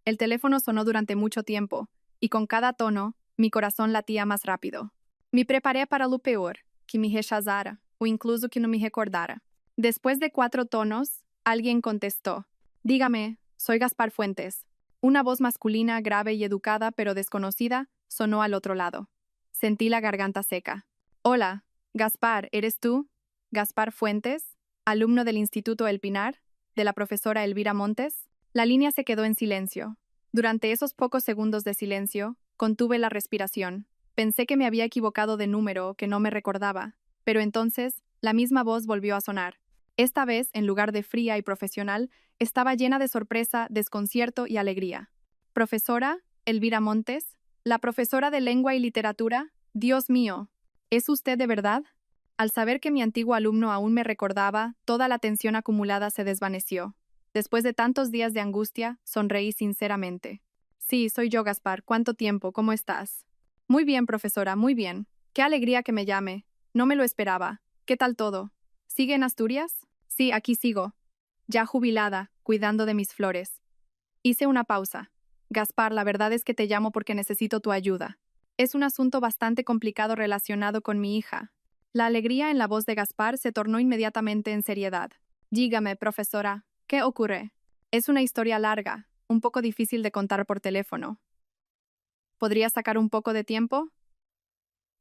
Speaker 1: El teléfono sonó durante mucho tiempo, y con cada tono, mi corazón latía más rápido. Me preparé para lo peor, que me rechazara, o incluso que no me recordara. Después de 4 tonos, alguien contestó. Dígame, soy Gaspar Fuentes. Una voz masculina, grave y educada, pero desconocida, sonó al otro lado. Sentí la garganta seca. Hola, Gaspar, ¿eres tú? ¿Gaspar Fuentes? ¿Alumno del Instituto El Pinar? ¿De la profesora Elvira Montes? La línea se quedó en silencio. Durante esos pocos segundos de silencio, contuve la respiración. Pensé que me había equivocado de número, que no me recordaba. Pero entonces, la misma voz volvió a sonar. Esta vez, en lugar de fría y profesional, estaba llena de sorpresa, desconcierto y alegría. ¿Profesora Elvira Montes? ¿La profesora de lengua y literatura? Dios mío, ¿es usted de verdad? Al saber que mi antiguo alumno aún me recordaba, toda la tensión acumulada se desvaneció. Después de tantos días de angustia, sonreí sinceramente. Sí, soy yo, Gaspar. ¿Cuánto tiempo? ¿Cómo estás? Muy bien, profesora, muy bien. Qué alegría que me llame. No me lo esperaba. ¿Qué tal todo? ¿Sigue en Asturias? Sí, aquí sigo. Ya jubilada, cuidando de mis flores. Hice una pausa. Gaspar, la verdad es que te llamo porque necesito tu ayuda. Es un asunto bastante complicado relacionado con mi hija. La alegría en la voz de Gaspar se tornó inmediatamente en seriedad. Dígame, profesora, ¿qué ocurre? Es una historia larga, un poco difícil de contar por teléfono. ¿Podría sacar un poco de tiempo?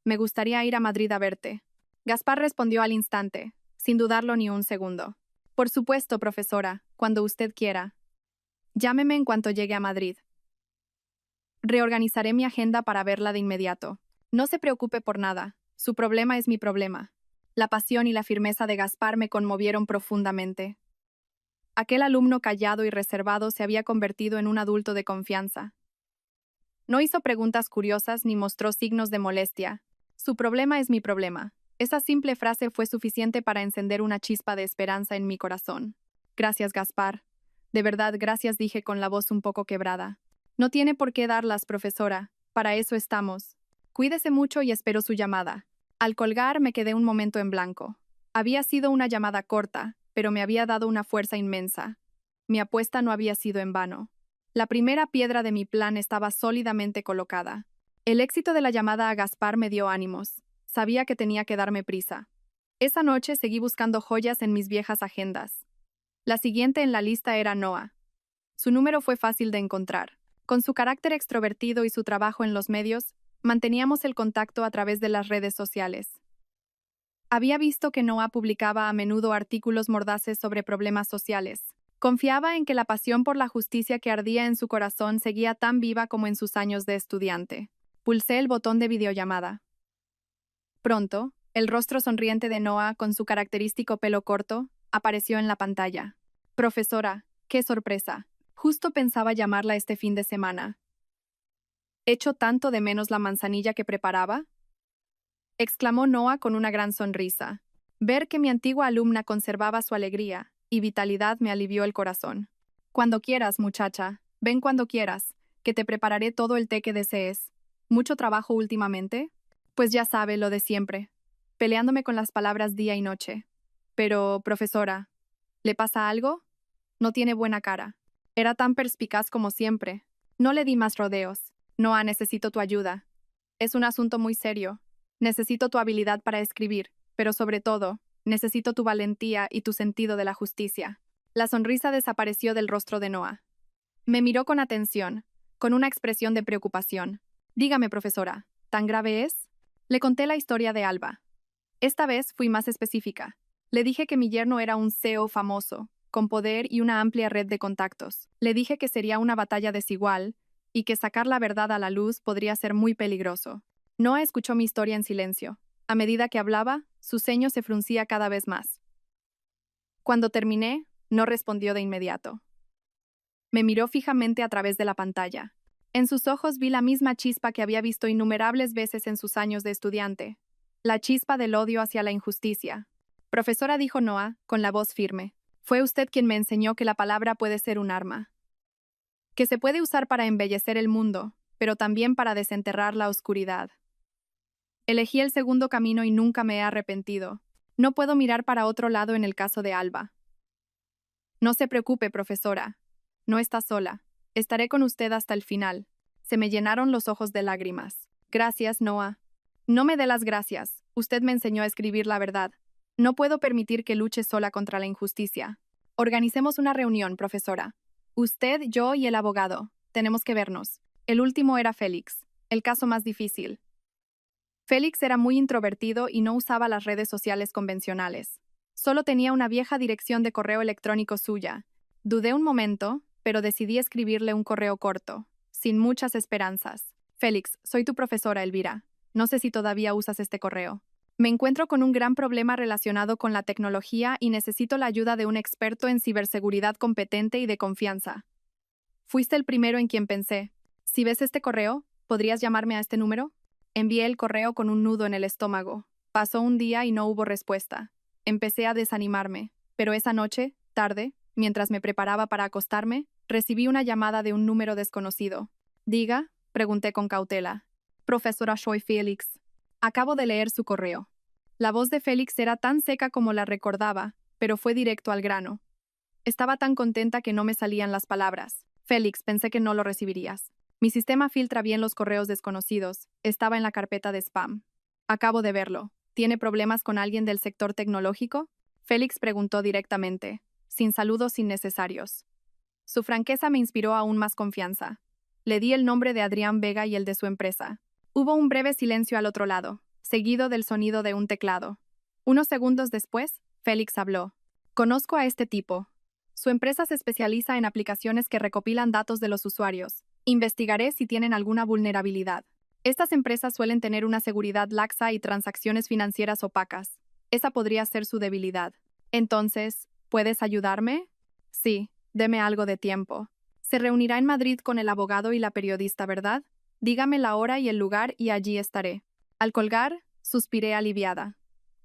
Speaker 1: Me gustaría ir a Madrid a verte. Gaspar respondió al instante, sin dudarlo ni un segundo. Por supuesto, profesora, cuando usted quiera. Llámeme en cuanto llegue a Madrid. Reorganizaré mi agenda para verla de inmediato. No se preocupe por nada. Su problema es mi problema. La pasión y la firmeza de Gaspar me conmovieron profundamente. Aquel alumno callado y reservado se había convertido en un adulto de confianza. No hizo preguntas curiosas ni mostró signos de molestia. Su problema es mi problema. Esa simple frase fue suficiente para encender una chispa de esperanza en mi corazón. Gracias, Gaspar. De verdad, gracias, dije con la voz un poco quebrada. No tiene por qué darlas, profesora. Para eso estamos. Cuídese mucho y espero su llamada. Al colgar me quedé un momento en blanco. Había sido una llamada corta, pero me había dado una fuerza inmensa. Mi apuesta no había sido en vano. La primera piedra de mi plan estaba sólidamente colocada. El éxito de la llamada a Gaspar me dio ánimos. Sabía que tenía que darme prisa. Esa noche seguí buscando joyas en mis viejas agendas. La siguiente en la lista era Noah. Su número fue fácil de encontrar. Con su carácter extrovertido y su trabajo en los medios, manteníamos el contacto a través de las redes sociales. Había visto que Noah publicaba a menudo artículos mordaces sobre problemas sociales. Confiaba en que la pasión por la justicia que ardía en su corazón seguía tan viva como en sus años de estudiante. Pulsé el botón de videollamada. Pronto, el rostro sonriente de Noah, con su característico pelo corto, apareció en la pantalla. Profesora, qué sorpresa. Justo pensaba llamarla este fin de semana. ¿Echo tanto de menos la manzanilla que preparaba? Exclamó Noah con una gran sonrisa. Ver que mi antigua alumna conservaba su alegría y vitalidad me alivió el corazón. Cuando quieras, muchacha, ven cuando quieras, que te prepararé todo el té que desees. ¿Mucho trabajo últimamente? Pues ya sabe lo de siempre, peleándome con las palabras día y noche. Pero, profesora, ¿le pasa algo? No tiene buena cara. Era tan perspicaz como siempre. No le di más rodeos. Noah, necesito tu ayuda. Es un asunto muy serio. Necesito tu habilidad para escribir, pero sobre todo, necesito tu valentía y tu sentido de la justicia. La sonrisa desapareció del rostro de Noah. Me miró con atención, con una expresión de preocupación. Dígame, profesora, ¿tan grave es? Le conté la historia de Alba. Esta vez fui más específica. Le dije que mi yerno era un CEO famoso, con poder y una amplia red de contactos. Le dije que sería una batalla desigual y que sacar la verdad a la luz podría ser muy peligroso. Noah escuchó mi historia en silencio. A medida que hablaba, su ceño se fruncía cada vez más. Cuando terminé, no respondió de inmediato. Me miró fijamente a través de la pantalla. En sus ojos vi la misma chispa que había visto innumerables veces en sus años de estudiante. La chispa del odio hacia la injusticia. Profesora, dijo Noah, con la voz firme. Fue usted quien me enseñó que la palabra puede ser un arma. Que se puede usar para embellecer el mundo, pero también para desenterrar la oscuridad. Elegí el segundo camino y nunca me he arrepentido. No puedo mirar para otro lado en el caso de Alba. No se preocupe, profesora. No está sola. Estaré con usted hasta el final. Se me llenaron los ojos de lágrimas. Gracias, Noah. No me dé las gracias. Usted me enseñó a escribir la verdad. No puedo permitir que luche sola contra la injusticia. Organicemos una reunión, profesora. Usted, yo y el abogado. Tenemos que vernos. El último era Félix. El caso más difícil. Félix era muy introvertido y no usaba las redes sociales convencionales. Solo tenía una vieja dirección de correo electrónico suya. Dudé un momento, pero decidí escribirle un correo corto, sin muchas esperanzas. Félix, soy tu profesora, Elvira. No sé si todavía usas este correo. Me encuentro con un gran problema relacionado con la tecnología y necesito la ayuda de un experto en ciberseguridad competente y de confianza. Fuiste el primero en quien pensé. Si ves este correo, ¿podrías llamarme a este número? Envié el correo con un nudo en el estómago. Pasó un día y no hubo respuesta. Empecé a desanimarme, pero esa noche, tarde, mientras me preparaba para acostarme, recibí una llamada de un número desconocido. Diga, pregunté con cautela. Profesora, soy Félix. Acabo de leer su correo. La voz de Félix era tan seca como la recordaba, pero fue directo al grano. Estaba tan contenta que no me salían las palabras. Félix, pensé que no lo recibirías. Mi sistema filtra bien los correos desconocidos. Estaba en la carpeta de spam. Acabo de verlo. ¿Tiene problemas con alguien del sector tecnológico? Félix preguntó directamente, sin saludos innecesarios. Su franqueza me inspiró aún más confianza. Le di el nombre de Adrián Vega y el de su empresa. Hubo un breve silencio al otro lado, seguido del sonido de un teclado. Unos segundos después, Félix habló. Conozco a este tipo. Su empresa se especializa en aplicaciones que recopilan datos de los usuarios. Investigaré si tienen alguna vulnerabilidad. Estas empresas suelen tener una seguridad laxa y transacciones financieras opacas. Esa podría ser su debilidad. Entonces, ¿puedes ayudarme? Sí, deme algo de tiempo. Se reunirá en Madrid con el abogado y la periodista, ¿verdad? Dígame la hora y el lugar y allí estaré. Al colgar, suspiré aliviada.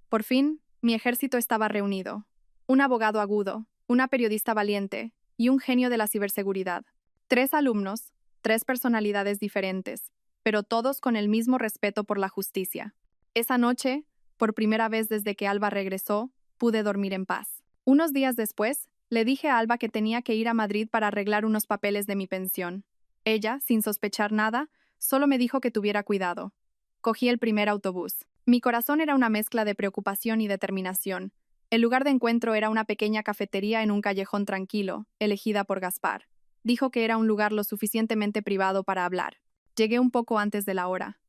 Speaker 1: Por fin, mi ejército estaba reunido. Un abogado agudo, una periodista valiente y un genio de la ciberseguridad. 3 alumnos, 3 personalidades diferentes, pero todos con el mismo respeto por la justicia. Esa noche, por primera vez desde que Alba regresó, pude dormir en paz. Unos días después, le dije a Alba que tenía que ir a Madrid para arreglar unos papeles de mi pensión. Ella, sin sospechar nada, solo me dijo que tuviera cuidado. Cogí el primer autobús. Mi corazón era una mezcla de preocupación y determinación. El lugar de encuentro era una pequeña cafetería en un callejón tranquilo, elegida por Gaspar. Dijo que era un lugar lo suficientemente privado para hablar. Llegué un poco antes de la hora.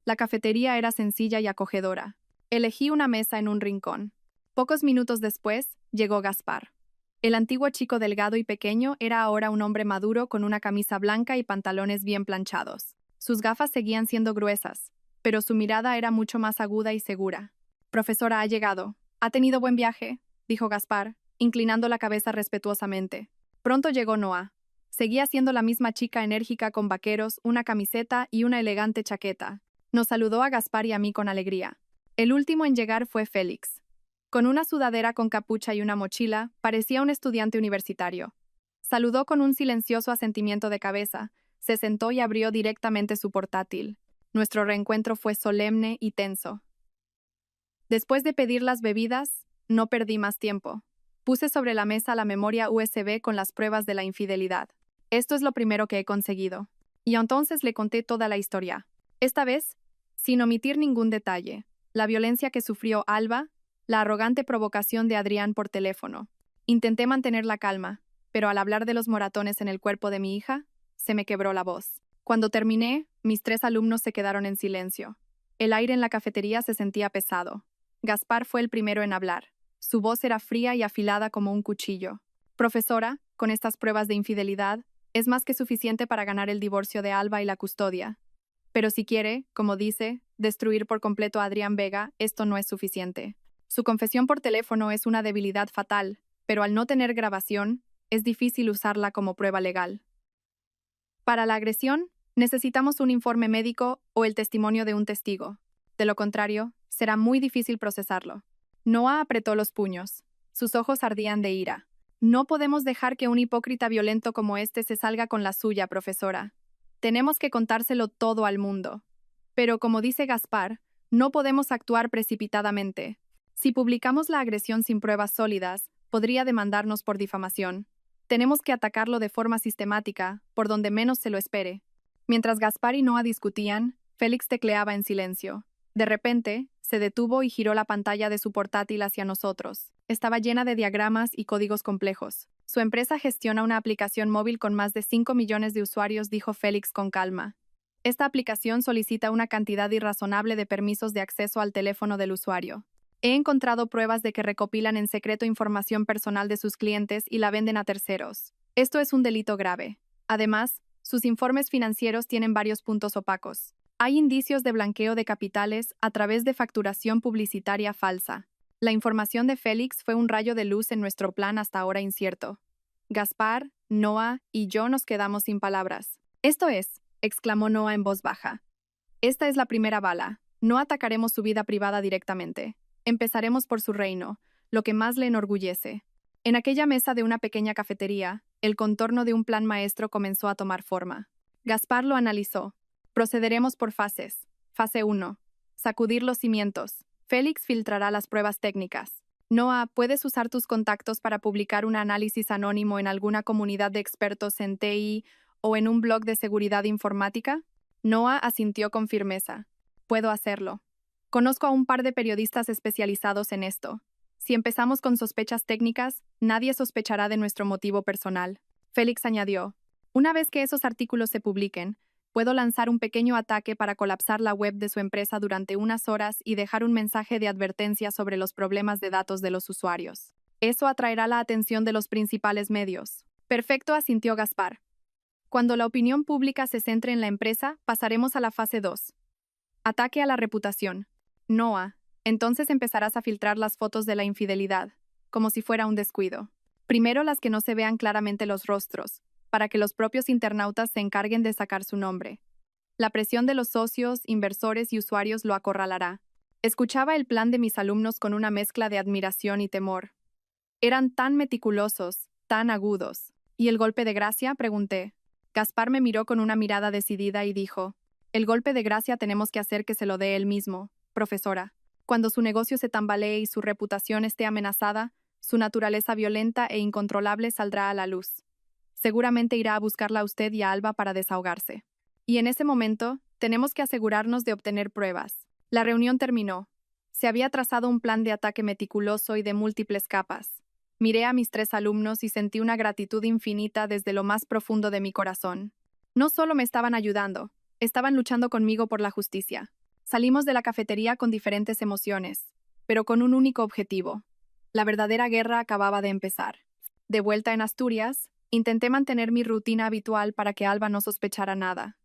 Speaker 1: La cafetería era sencilla y acogedora. Elegí una mesa en un rincón. Pocos minutos después, llegó Gaspar. El antiguo chico delgado y pequeño era ahora un hombre maduro con una camisa blanca y pantalones bien planchados. Sus gafas seguían siendo gruesas, pero su mirada era mucho más aguda y segura. «Profesora, ha llegado. ¿Ha tenido buen viaje?», dijo Gaspar, inclinando la cabeza respetuosamente. Pronto llegó Noah. Seguía siendo la misma chica enérgica con vaqueros, una camiseta y una elegante chaqueta. Nos saludó a Gaspar y a mí con alegría. El último en llegar fue Félix. Con una sudadera con capucha y una mochila, parecía un estudiante universitario. Saludó con un silencioso asentimiento de cabeza, se sentó y abrió directamente su portátil. Nuestro reencuentro fue solemne y tenso. Después de pedir las bebidas, no perdí más tiempo. Puse sobre la mesa la memoria USB con las pruebas de la infidelidad. Esto es lo primero que he conseguido. Y entonces le conté toda la historia. Esta vez, sin omitir ningún detalle. La violencia que sufrió Alba, la arrogante provocación de Adrián por teléfono. Intenté mantener la calma, pero al hablar de los moratones en el cuerpo de mi hija, se me quebró la voz. Cuando terminé, mis 3 alumnos se quedaron en silencio. El aire en la cafetería se sentía pesado. Gaspar fue el primero en hablar. Su voz era fría y afilada como un cuchillo. «Profesora, con estas pruebas de infidelidad, es más que suficiente para ganar el divorcio de Alba y la custodia. Pero si quiere, como dice, destruir por completo a Adrián Vega, esto no es suficiente. Su confesión por teléfono es una debilidad fatal, pero al no tener grabación, es difícil usarla como prueba legal. Para la agresión, necesitamos un informe médico o el testimonio de un testigo. De lo contrario, será muy difícil procesarlo». Noah apretó los puños. Sus ojos ardían de ira. «No podemos dejar que un hipócrita violento como este se salga con la suya, profesora. Tenemos que contárselo todo al mundo. Pero como dice Gaspar, no podemos actuar precipitadamente. Si publicamos la agresión sin pruebas sólidas, podría demandarnos por difamación. Tenemos que atacarlo de forma sistemática, por donde menos se lo espere». Mientras Gaspar y Noah discutían, Félix tecleaba en silencio. De repente, se detuvo y giró la pantalla de su portátil hacia nosotros. Estaba llena de diagramas y códigos complejos. «Su empresa gestiona una aplicación móvil con más de 5 millones de usuarios», dijo Félix con calma. «Esta aplicación solicita una cantidad irrazonable de permisos de acceso al teléfono del usuario. He encontrado pruebas de que recopilan en secreto información personal de sus clientes y la venden a terceros. Esto es un delito grave. Además, sus informes financieros tienen varios puntos opacos. Hay indicios de blanqueo de capitales a través de facturación publicitaria falsa». La información de Félix fue un rayo de luz en nuestro plan hasta ahora incierto. Gaspar, Noah y yo nos quedamos sin palabras. «Esto es», exclamó Noah en voz baja. «Esta es la primera bala. No atacaremos su vida privada directamente. Empezaremos por su reino, lo que más le enorgullece». En aquella mesa de una pequeña cafetería, el contorno de un plan maestro comenzó a tomar forma. Gaspar lo analizó. «Procederemos por fases. Fase 1. Sacudir los cimientos. Félix filtrará las pruebas técnicas. Noah, ¿puedes usar tus contactos para publicar un análisis anónimo en alguna comunidad de expertos en TI o en un blog de seguridad informática?» Noah asintió con firmeza. «Puedo hacerlo. Conozco a un par de periodistas especializados en esto. Si empezamos con sospechas técnicas, nadie sospechará de nuestro motivo personal». Félix añadió. «Una vez que esos artículos se publiquen, puedo lanzar un pequeño ataque para colapsar la web de su empresa durante unas horas y dejar un mensaje de advertencia sobre los problemas de datos de los usuarios. Eso atraerá la atención de los principales medios». «Perfecto», asintió Gaspar. «Cuando la opinión pública se centre en la empresa, pasaremos a la fase 2. Ataque a la reputación. Noah, entonces empezarás a filtrar las fotos de la infidelidad, como si fuera un descuido. Primero las que no se vean claramente los rostros, para que los propios internautas se encarguen de sacar su nombre. La presión de los socios, inversores y usuarios lo acorralará. Escuchaba el plan de mis alumnos con una mezcla de admiración y temor. Eran tan meticulosos, tan agudos. ¿Y el golpe de gracia?, pregunté. Gaspar me miró con una mirada decidida y dijo: el golpe de gracia tenemos que hacer que se lo dé él mismo, profesora. Cuando su negocio se tambalee y su reputación esté amenazada, su naturaleza violenta e incontrolable saldrá a la luz. Seguramente irá a buscarla a usted y a Alba para desahogarse. Y en ese momento, tenemos que asegurarnos de obtener pruebas. La reunión terminó. Se había trazado un plan de ataque meticuloso y de múltiples capas. Miré a mis 3 alumnos y sentí una gratitud infinita desde lo más profundo de mi corazón. No solo me estaban ayudando, estaban luchando conmigo por la justicia. Salimos de la cafetería con diferentes emociones, pero con un único objetivo. La verdadera guerra acababa de empezar. De vuelta en Asturias, intenté mantener mi rutina habitual para que Alba no sospechara nada.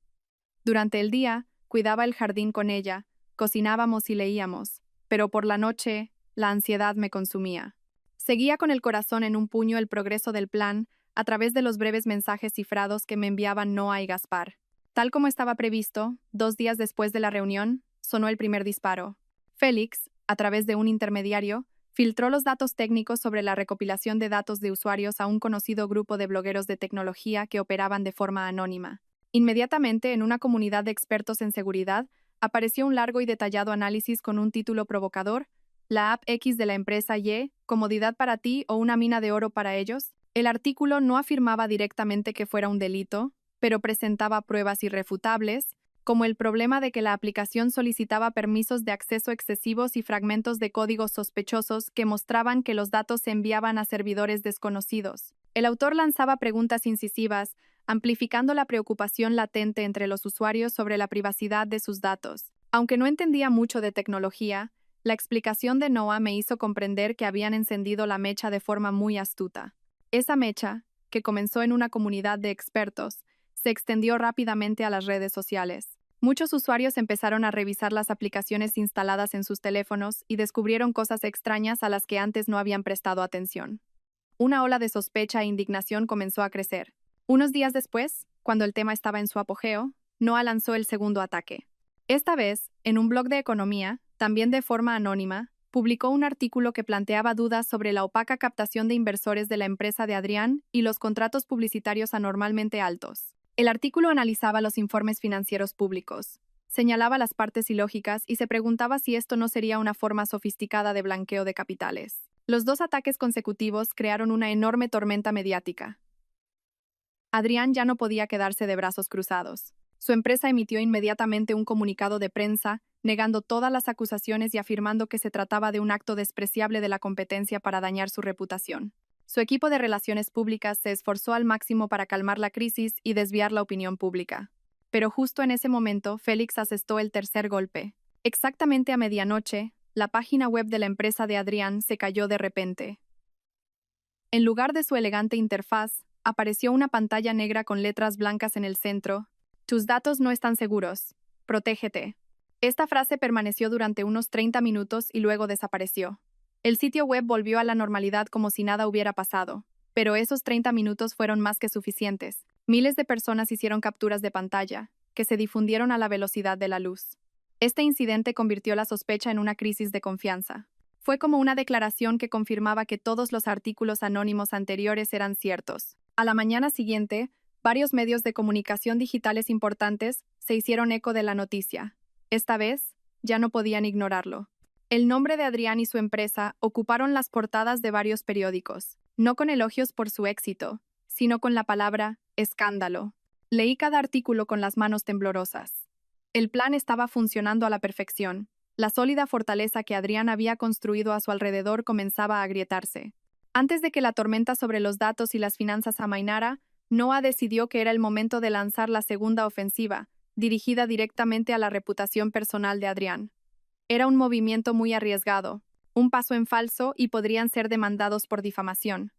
Speaker 1: Durante el día, cuidaba el jardín con ella, cocinábamos y leíamos, pero por la noche, la ansiedad me consumía. Seguía con el corazón en un puño el progreso del plan a través de los breves mensajes cifrados que me enviaban Noah y Gaspar. Tal como estaba previsto, 2 días después de la reunión, sonó el primer disparo. Félix, a través de un intermediario, filtró los datos técnicos sobre la recopilación de datos de usuarios a un conocido grupo de blogueros de tecnología que operaban de forma anónima. Inmediatamente, en una comunidad de expertos en seguridad, apareció un largo y detallado análisis con un título provocador: la app X de la empresa Y, comodidad para ti o una mina de oro para ellos. El artículo no afirmaba directamente que fuera un delito, pero presentaba pruebas irrefutables, como el problema de que la aplicación solicitaba permisos de acceso excesivos y fragmentos de códigos sospechosos que mostraban que los datos se enviaban a servidores desconocidos. El autor lanzaba preguntas incisivas, amplificando la preocupación latente entre los usuarios sobre la privacidad de sus datos. Aunque no entendía mucho de tecnología, la explicación de Noah me hizo comprender que habían encendido la mecha de forma muy astuta. Esa mecha, que comenzó en una comunidad de expertos, se extendió rápidamente a las redes sociales. Muchos usuarios empezaron a revisar las aplicaciones instaladas en sus teléfonos y descubrieron cosas extrañas a las que antes no habían prestado atención. Una ola de sospecha e indignación comenzó a crecer. Unos días después, cuando el tema estaba en su apogeo, Noah lanzó el segundo ataque. Esta vez, en un blog de economía, también de forma anónima, publicó un artículo que planteaba dudas sobre la opaca captación de inversores de la empresa de Adrián y los contratos publicitarios anormalmente altos. El artículo analizaba los informes financieros públicos, señalaba las partes ilógicas y se preguntaba si esto no sería una forma sofisticada de blanqueo de capitales. Los 2 ataques consecutivos crearon una enorme tormenta mediática. Adrián ya no podía quedarse de brazos cruzados. Su empresa emitió inmediatamente un comunicado de prensa, negando todas las acusaciones y afirmando que se trataba de un acto despreciable de la competencia para dañar su reputación. Su equipo de relaciones públicas se esforzó al máximo para calmar la crisis y desviar la opinión pública. Pero justo en ese momento, Félix asestó el tercer golpe. Exactamente a medianoche, la página web de la empresa de Adrián se cayó de repente. En lugar de su elegante interfaz, apareció una pantalla negra con letras blancas en el centro: tus datos no están seguros. Protégete. Esta frase permaneció durante unos 30 minutos y luego desapareció. El sitio web volvió a la normalidad como si nada hubiera pasado, pero esos 30 minutos fueron más que suficientes. Miles de personas hicieron capturas de pantalla, que se difundieron a la velocidad de la luz. Este incidente convirtió la sospecha en una crisis de confianza. Fue como una declaración que confirmaba que todos los artículos anónimos anteriores eran ciertos. A la mañana siguiente, varios medios de comunicación digitales importantes se hicieron eco de la noticia. Esta vez, ya no podían ignorarlo. El nombre de Adrián y su empresa ocuparon las portadas de varios periódicos, no con elogios por su éxito, sino con la palabra escándalo. Leí cada artículo con las manos temblorosas. El plan estaba funcionando a la perfección. La sólida fortaleza que Adrián había construido a su alrededor comenzaba a agrietarse. Antes de que la tormenta sobre los datos y las finanzas amainara, Noah decidió que era el momento de lanzar la segunda ofensiva, dirigida directamente a la reputación personal de Adrián. Era un movimiento muy arriesgado, un paso en falso y podrían ser demandados por difamación.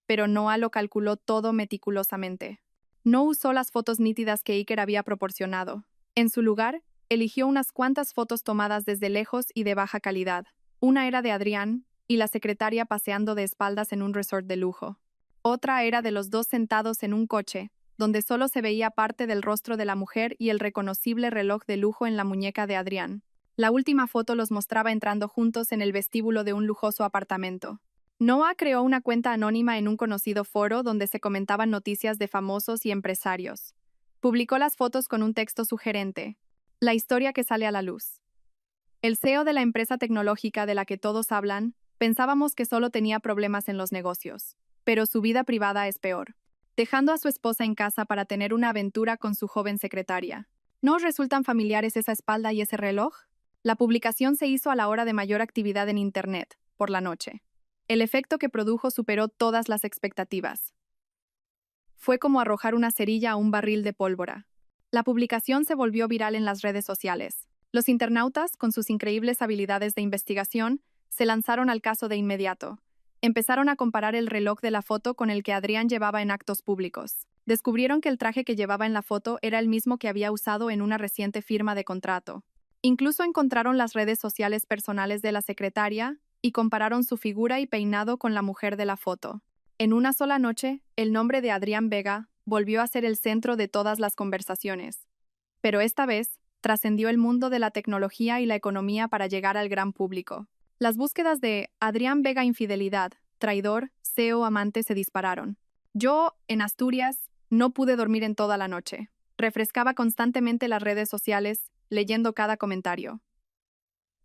Speaker 1: Pero Noah lo calculó todo meticulosamente. No usó las fotos nítidas que Iker había proporcionado. En su lugar, eligió unas cuantas fotos tomadas desde lejos y de baja calidad. Una era de Adrián y la secretaria paseando de espaldas en un resort de lujo. Otra era de los 2 sentados en un coche, donde solo se veía parte del rostro de la mujer y el reconocible reloj de lujo en la muñeca de Adrián. La última foto los mostraba entrando juntos en el vestíbulo de un lujoso apartamento. Noah creó una cuenta anónima en un conocido foro donde se comentaban noticias de famosos y empresarios. Publicó las fotos con un texto sugerente: la historia que sale a la luz. El CEO de la empresa tecnológica de la que todos hablan, pensábamos que solo tenía problemas en los negocios, pero su vida privada es peor. Dejando a su esposa en casa para tener una aventura con su joven secretaria. ¿No os resultan familiares esa espalda y ese reloj? La publicación se hizo a la hora de mayor actividad en Internet, por la noche. El efecto que produjo superó todas las expectativas. Fue como arrojar una cerilla a un barril de pólvora. La publicación se volvió viral en las redes sociales. Los internautas, con sus increíbles habilidades de investigación, se lanzaron al caso de inmediato. Empezaron a comparar el reloj de la foto con el que Adrián llevaba en actos públicos. Descubrieron que el traje que llevaba en la foto era el mismo que había usado en una reciente firma de contrato. Incluso encontraron las redes sociales personales de la secretaria y compararon su figura y peinado con la mujer de la foto. En una sola noche, el nombre de Adrián Vega volvió a ser el centro de todas las conversaciones. Pero esta vez, trascendió el mundo de la tecnología y la economía para llegar al gran público. Las búsquedas de Adrián Vega infidelidad, traidor, CEO amante se dispararon. Yo, en Asturias, no pude dormir en toda la noche. Refrescaba constantemente las redes sociales, leyendo cada comentario.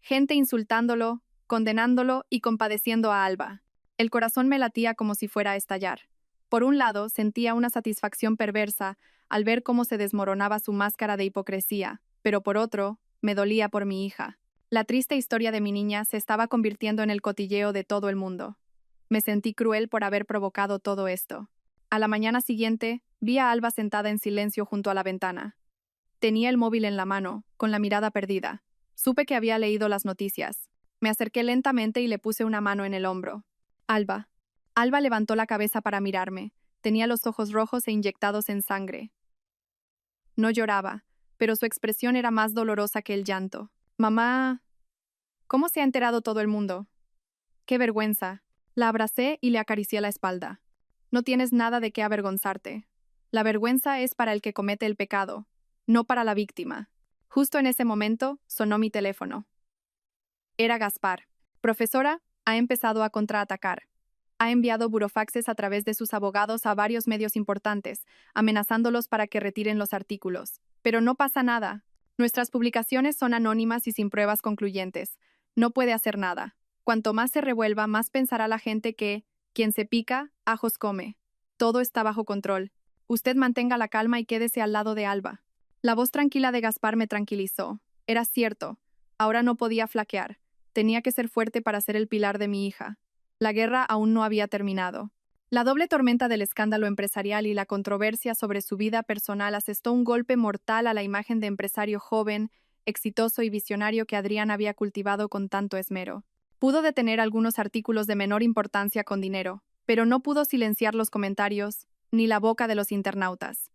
Speaker 1: Gente insultándolo, condenándolo y compadeciendo a Alba. El corazón me latía como si fuera a estallar. Por un lado, sentía una satisfacción perversa al ver cómo se desmoronaba su máscara de hipocresía, pero por otro, me dolía por mi hija. La triste historia de mi niña se estaba convirtiendo en el cotilleo de todo el mundo. Me sentí cruel por haber provocado todo esto. A la mañana siguiente, vi a Alba sentada en silencio junto a la ventana. Tenía el móvil en la mano, con la mirada perdida. Supe que había leído las noticias. Me acerqué lentamente y le puse una mano en el hombro. Alba. Alba levantó la cabeza para mirarme. Tenía los ojos rojos e inyectados en sangre. No lloraba, pero su expresión era más dolorosa que el llanto. Mamá. ¿Cómo se ha enterado todo el mundo? ¡Qué vergüenza! La abracé y le acaricié la espalda. No tienes nada de qué avergonzarte. La vergüenza es para el que comete el pecado, no para la víctima. Justo en ese momento, sonó mi teléfono. Era Gaspar. Profesora, ha empezado a contraatacar. Ha enviado burofaxes a través de sus abogados a varios medios importantes, amenazándolos para que retiren los artículos. Pero no pasa nada. Nuestras publicaciones son anónimas y sin pruebas concluyentes. No puede hacer nada. Cuanto más se revuelva, más pensará la gente que, quien se pica, ajos come. Todo está bajo control. Usted mantenga la calma y quédese al lado de Alba. La voz tranquila de Gaspar me tranquilizó. Era cierto. Ahora no podía flaquear. Tenía que ser fuerte para ser el pilar de mi hija. La guerra aún no había terminado. La doble tormenta del escándalo empresarial y la controversia sobre su vida personal asestó un golpe mortal a la imagen de empresario joven, exitoso y visionario que Adrián había cultivado con tanto esmero. Pudo detener algunos artículos de menor importancia con dinero, pero no pudo silenciar los comentarios, ni la boca de los internautas.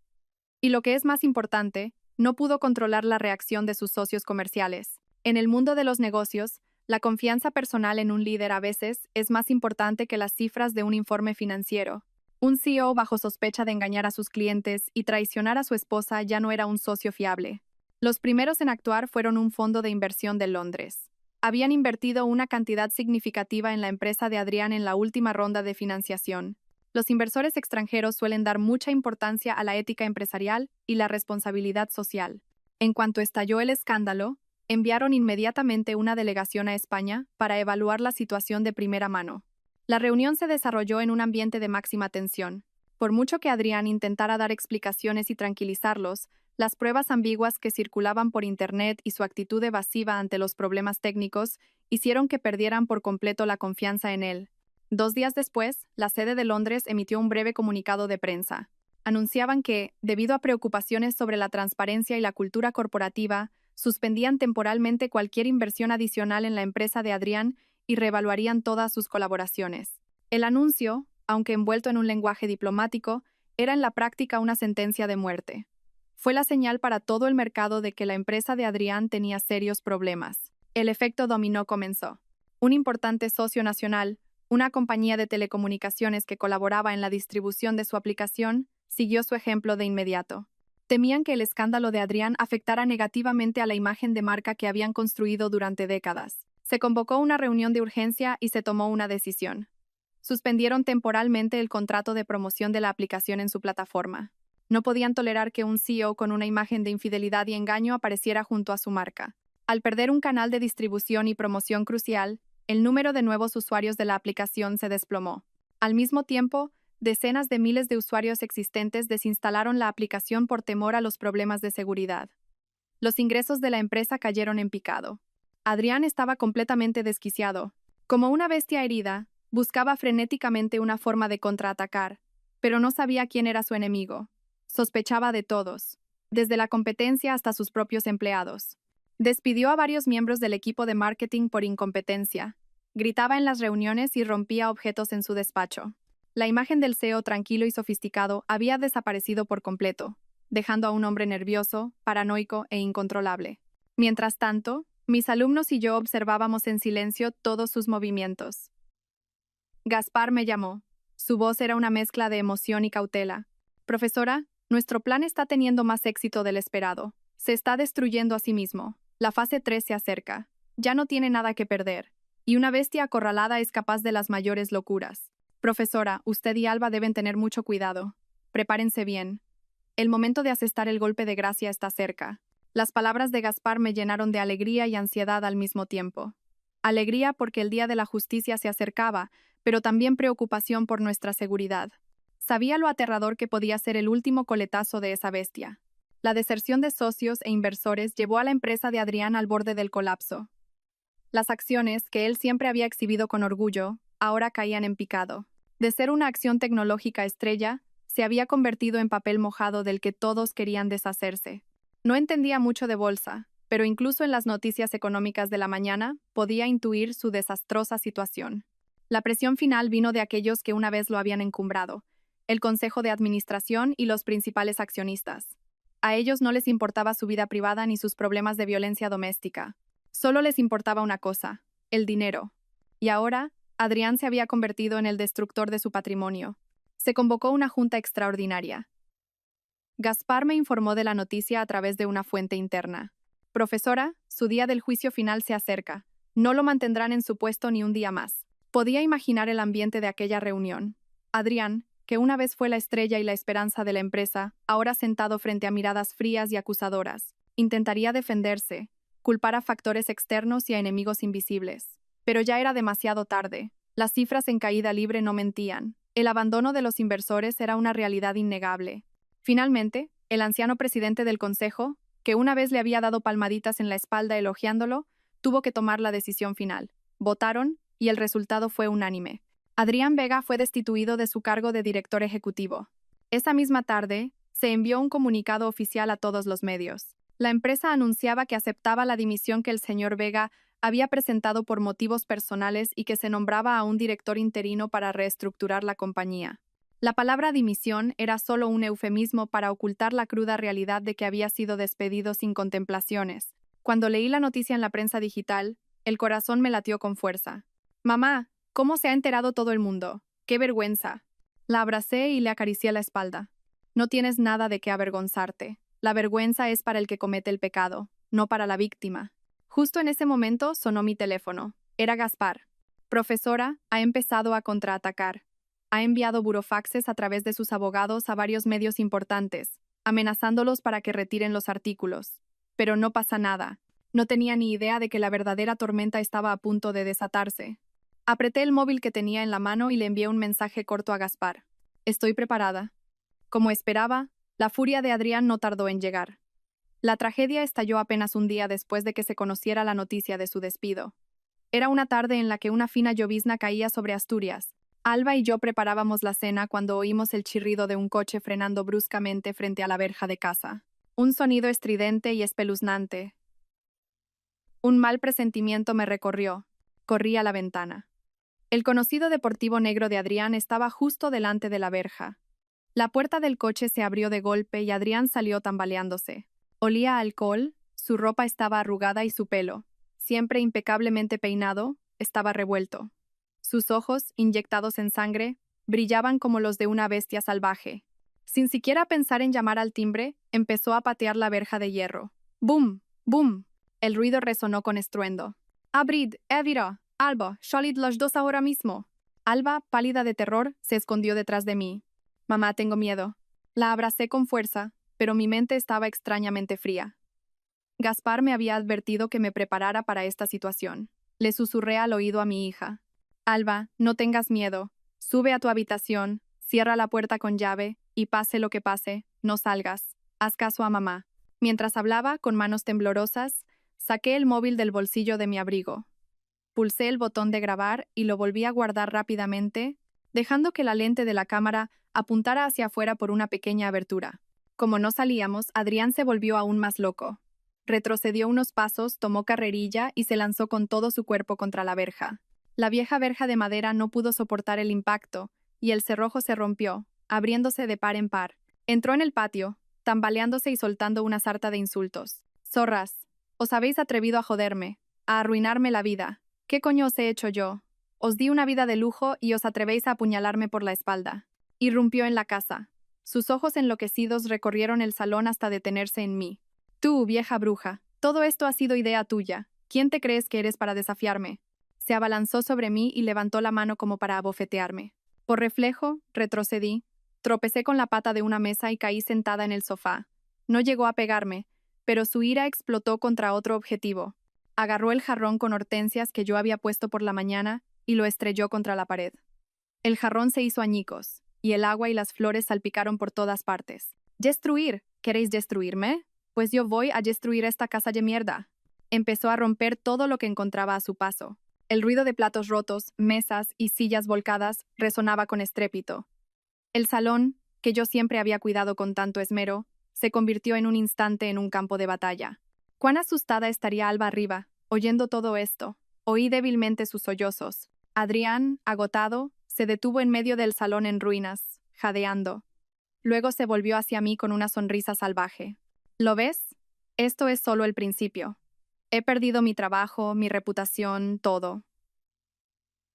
Speaker 1: Y lo que es más importante, no pudo controlar la reacción de sus socios comerciales. En el mundo de los negocios, la confianza personal en un líder a veces es más importante que las cifras de un informe financiero. Un CEO bajo sospecha de engañar a sus clientes y traicionar a su esposa ya no era un socio fiable. Los primeros en actuar fueron un fondo de inversión de Londres. Habían invertido una cantidad significativa en la empresa de Adrián en la última ronda de financiación. Los inversores extranjeros suelen dar mucha importancia a la ética empresarial y la responsabilidad social. En cuanto estalló el escándalo, enviaron inmediatamente una delegación a España para evaluar la situación de primera mano. La reunión se desarrolló en un ambiente de máxima tensión. Por mucho que Adrián intentara dar explicaciones y tranquilizarlos, las pruebas ambiguas que circulaban por Internet y su actitud evasiva ante los problemas técnicos hicieron que perdieran por completo la confianza en él. 2 días después, la sede de Londres emitió un breve comunicado de prensa. Anunciaban que, debido a preocupaciones sobre la transparencia y la cultura corporativa, suspendían temporalmente cualquier inversión adicional en la empresa de Adrián y reevaluarían todas sus colaboraciones. El anuncio, aunque envuelto en un lenguaje diplomático, era en la práctica una sentencia de muerte. Fue la señal para todo el mercado de que la empresa de Adrián tenía serios problemas. El efecto dominó comenzó. Un importante socio nacional, una compañía de telecomunicaciones que colaboraba en la distribución de su aplicación, siguió su ejemplo de inmediato. Temían que el escándalo de Adrián afectara negativamente a la imagen de marca que habían construido durante décadas. Se convocó una reunión de urgencia y se tomó una decisión. Suspendieron temporalmente el contrato de promoción de la aplicación en su plataforma. No podían tolerar que un CEO con una imagen de infidelidad y engaño apareciera junto a su marca. Al perder un canal de distribución y promoción crucial, el número de nuevos usuarios de la aplicación se desplomó. Al mismo tiempo, decenas de miles de usuarios existentes desinstalaron la aplicación por temor a los problemas de seguridad. Los ingresos de la empresa cayeron en picado. Adrián estaba completamente desquiciado. Como una bestia herida, buscaba frenéticamente una forma de contraatacar, pero no sabía quién era su enemigo. Sospechaba de todos, desde la competencia hasta sus propios empleados. Despidió a varios miembros del equipo de marketing por incompetencia. Gritaba en las reuniones y rompía objetos en su despacho. La imagen del CEO tranquilo y sofisticado había desaparecido por completo, dejando a un hombre nervioso, paranoico e incontrolable. Mientras tanto, mis alumnos y yo observábamos en silencio todos sus movimientos. Gaspar me llamó. Su voz era una mezcla de emoción y cautela. Profesora, nuestro plan está teniendo más éxito del esperado. Se está destruyendo a sí mismo. La fase 3 se acerca. Ya no tiene nada que perder. Y una bestia acorralada es capaz de las mayores locuras. Profesora, usted y Alba deben tener mucho cuidado. Prepárense bien. El momento de asestar el golpe de gracia está cerca. Las palabras de Gaspar me llenaron de alegría y ansiedad al mismo tiempo. Alegría porque el día de la justicia se acercaba, pero también preocupación por nuestra seguridad. Sabía lo aterrador que podía ser el último coletazo de esa bestia. La deserción de socios e inversores llevó a la empresa de Adrián al borde del colapso. Las acciones, que él siempre había exhibido con orgullo, ahora caían en picado. De ser una acción tecnológica estrella, se había convertido en papel mojado del que todos querían deshacerse. No entendía mucho de bolsa, pero incluso en las noticias económicas de la mañana podía intuir su desastrosa situación. La presión final vino de aquellos que una vez lo habían encumbrado, el consejo de administración y los principales accionistas. A ellos no les importaba su vida privada ni sus problemas de violencia doméstica. Solo les importaba una cosa, el dinero. Y ahora, Adrián se había convertido en el destructor de su patrimonio. Se convocó una junta extraordinaria. Gaspar me informó de la noticia a través de una fuente interna. Profesora, su día del juicio final se acerca. No lo mantendrán en su puesto ni un día más. Podía imaginar el ambiente de aquella reunión. Adrián, que una vez fue la estrella y la esperanza de la empresa, ahora sentado frente a miradas frías y acusadoras, intentaría defenderse, culpar a factores externos y a enemigos invisibles. Pero ya era demasiado tarde. Las cifras en caída libre no mentían. El abandono de los inversores era una realidad innegable. Finalmente, el anciano presidente del consejo, que una vez le había dado palmaditas en la espalda elogiándolo, tuvo que tomar la decisión final. Votaron, y el resultado fue unánime. Adrián Vega fue destituido de su cargo de director ejecutivo. Esa misma tarde, se envió un comunicado oficial a todos los medios. La empresa anunciaba que aceptaba la dimisión que el señor Vega había presentado por motivos personales y que se nombraba a un director interino para reestructurar la compañía. La palabra dimisión era solo un eufemismo para ocultar la cruda realidad de que había sido despedido sin contemplaciones. Cuando leí la noticia en la prensa digital, el corazón me latió con fuerza. «Mamá, ¿cómo se ha enterado todo el mundo? ¡Qué vergüenza!». La abracé y le acaricié la espalda. «No tienes nada de qué avergonzarte. La vergüenza es para el que comete el pecado, no para la víctima». Justo en ese momento sonó mi teléfono. Era Gaspar. «Profesora, ha empezado a contraatacar. Ha enviado burofaxes a través de sus abogados a varios medios importantes, amenazándolos para que retiren los artículos. Pero no pasa nada. No tenía ni idea de que la verdadera tormenta estaba a punto de desatarse». Apreté el móvil que tenía en la mano y le envié un mensaje corto a Gaspar. «Estoy preparada». Como esperaba, la furia de Adrián no tardó en llegar. La tragedia estalló apenas un día después de que se conociera la noticia de su despido. Era una tarde en la que una fina llovizna caía sobre Asturias. Alba y yo preparábamos la cena cuando oímos el chirrido de un coche frenando bruscamente frente a la verja de casa. Un sonido estridente y espeluznante. Un mal presentimiento me recorrió. Corrí a la ventana. El conocido deportivo negro de Adrián estaba justo delante de la verja. La puerta del coche se abrió de golpe y Adrián salió tambaleándose. Olía a alcohol, su ropa estaba arrugada y su pelo, siempre impecablemente peinado, estaba revuelto. Sus ojos, inyectados en sangre, brillaban como los de una bestia salvaje. Sin siquiera pensar en llamar al timbre, empezó a patear la verja de hierro. ¡Bum! ¡Bum! El ruido resonó con estruendo. «Abrid, Evira, Alba, salid los dos ahora mismo». Alba, pálida de terror, se escondió detrás de mí. «Mamá, tengo miedo». La abracé con fuerza, pero mi mente estaba extrañamente fría. Gaspar me había advertido que me preparara para esta situación. Le susurré al oído a mi hija. «Alba, no tengas miedo. Sube a tu habitación, cierra la puerta con llave, y pase lo que pase, no salgas. Haz caso a mamá». Mientras hablaba, con manos temblorosas, saqué el móvil del bolsillo de mi abrigo. Pulsé el botón de grabar y lo volví a guardar rápidamente, dejando que la lente de la cámara apuntara hacia afuera por una pequeña abertura. Como no salíamos, Adrián se volvió aún más loco. Retrocedió unos pasos, tomó carrerilla y se lanzó con todo su cuerpo contra la verja. La vieja verja de madera no pudo soportar el impacto, y el cerrojo se rompió, abriéndose de par en par. Entró en el patio, tambaleándose y soltando una sarta de insultos. «Zorras, os habéis atrevido a joderme, a arruinarme la vida. ¿Qué coño os he hecho yo? Os di una vida de lujo y os atrevéis a apuñalarme por la espalda». Irrumpió en la casa. Sus ojos enloquecidos recorrieron el salón hasta detenerse en mí. «Tú, vieja bruja, todo esto ha sido idea tuya. ¿Quién te crees que eres para desafiarme?» Se abalanzó sobre mí y levantó la mano como para abofetearme. Por reflejo, retrocedí. Tropecé con la pata de una mesa y caí sentada en el sofá. No llegó a pegarme, pero su ira explotó contra otro objetivo. Agarró el jarrón con hortensias que yo había puesto por la mañana y lo estrelló contra la pared. El jarrón se hizo añicos, y el agua y las flores salpicaron por todas partes. «¿Destruir? ¿Queréis destruirme? Pues yo voy a destruir esta casa de mierda». Empezó a romper todo lo que encontraba a su paso. El ruido de platos rotos, mesas y sillas volcadas resonaba con estrépito. El salón, que yo siempre había cuidado con tanto esmero, se convirtió en un instante en un campo de batalla. Cuán asustada estaría Alba arriba, oyendo todo esto. Oí débilmente sus sollozos. Adrián, agotado, se detuvo en medio del salón en ruinas, jadeando. Luego se volvió hacia mí con una sonrisa salvaje. «¿Lo ves? Esto es solo el principio. He perdido mi trabajo, mi reputación, todo.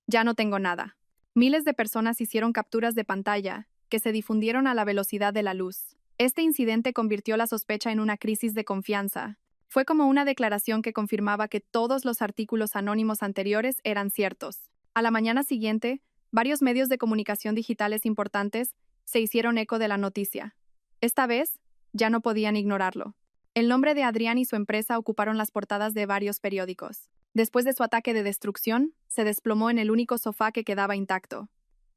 Speaker 1: Ya no tengo nada». Miles de personas hicieron capturas de pantalla, que se difundieron a la velocidad de la luz. Este incidente convirtió la sospecha en una crisis de confianza. Fue como una declaración que confirmaba que todos los artículos anónimos anteriores eran ciertos. A la mañana siguiente, varios medios de comunicación digitales importantes se hicieron eco de la noticia. Esta vez, ya no podían ignorarlo. El nombre de Adrián y su empresa ocuparon las portadas de varios periódicos. Después de su ataque de destrucción, se desplomó en el único sofá que quedaba intacto.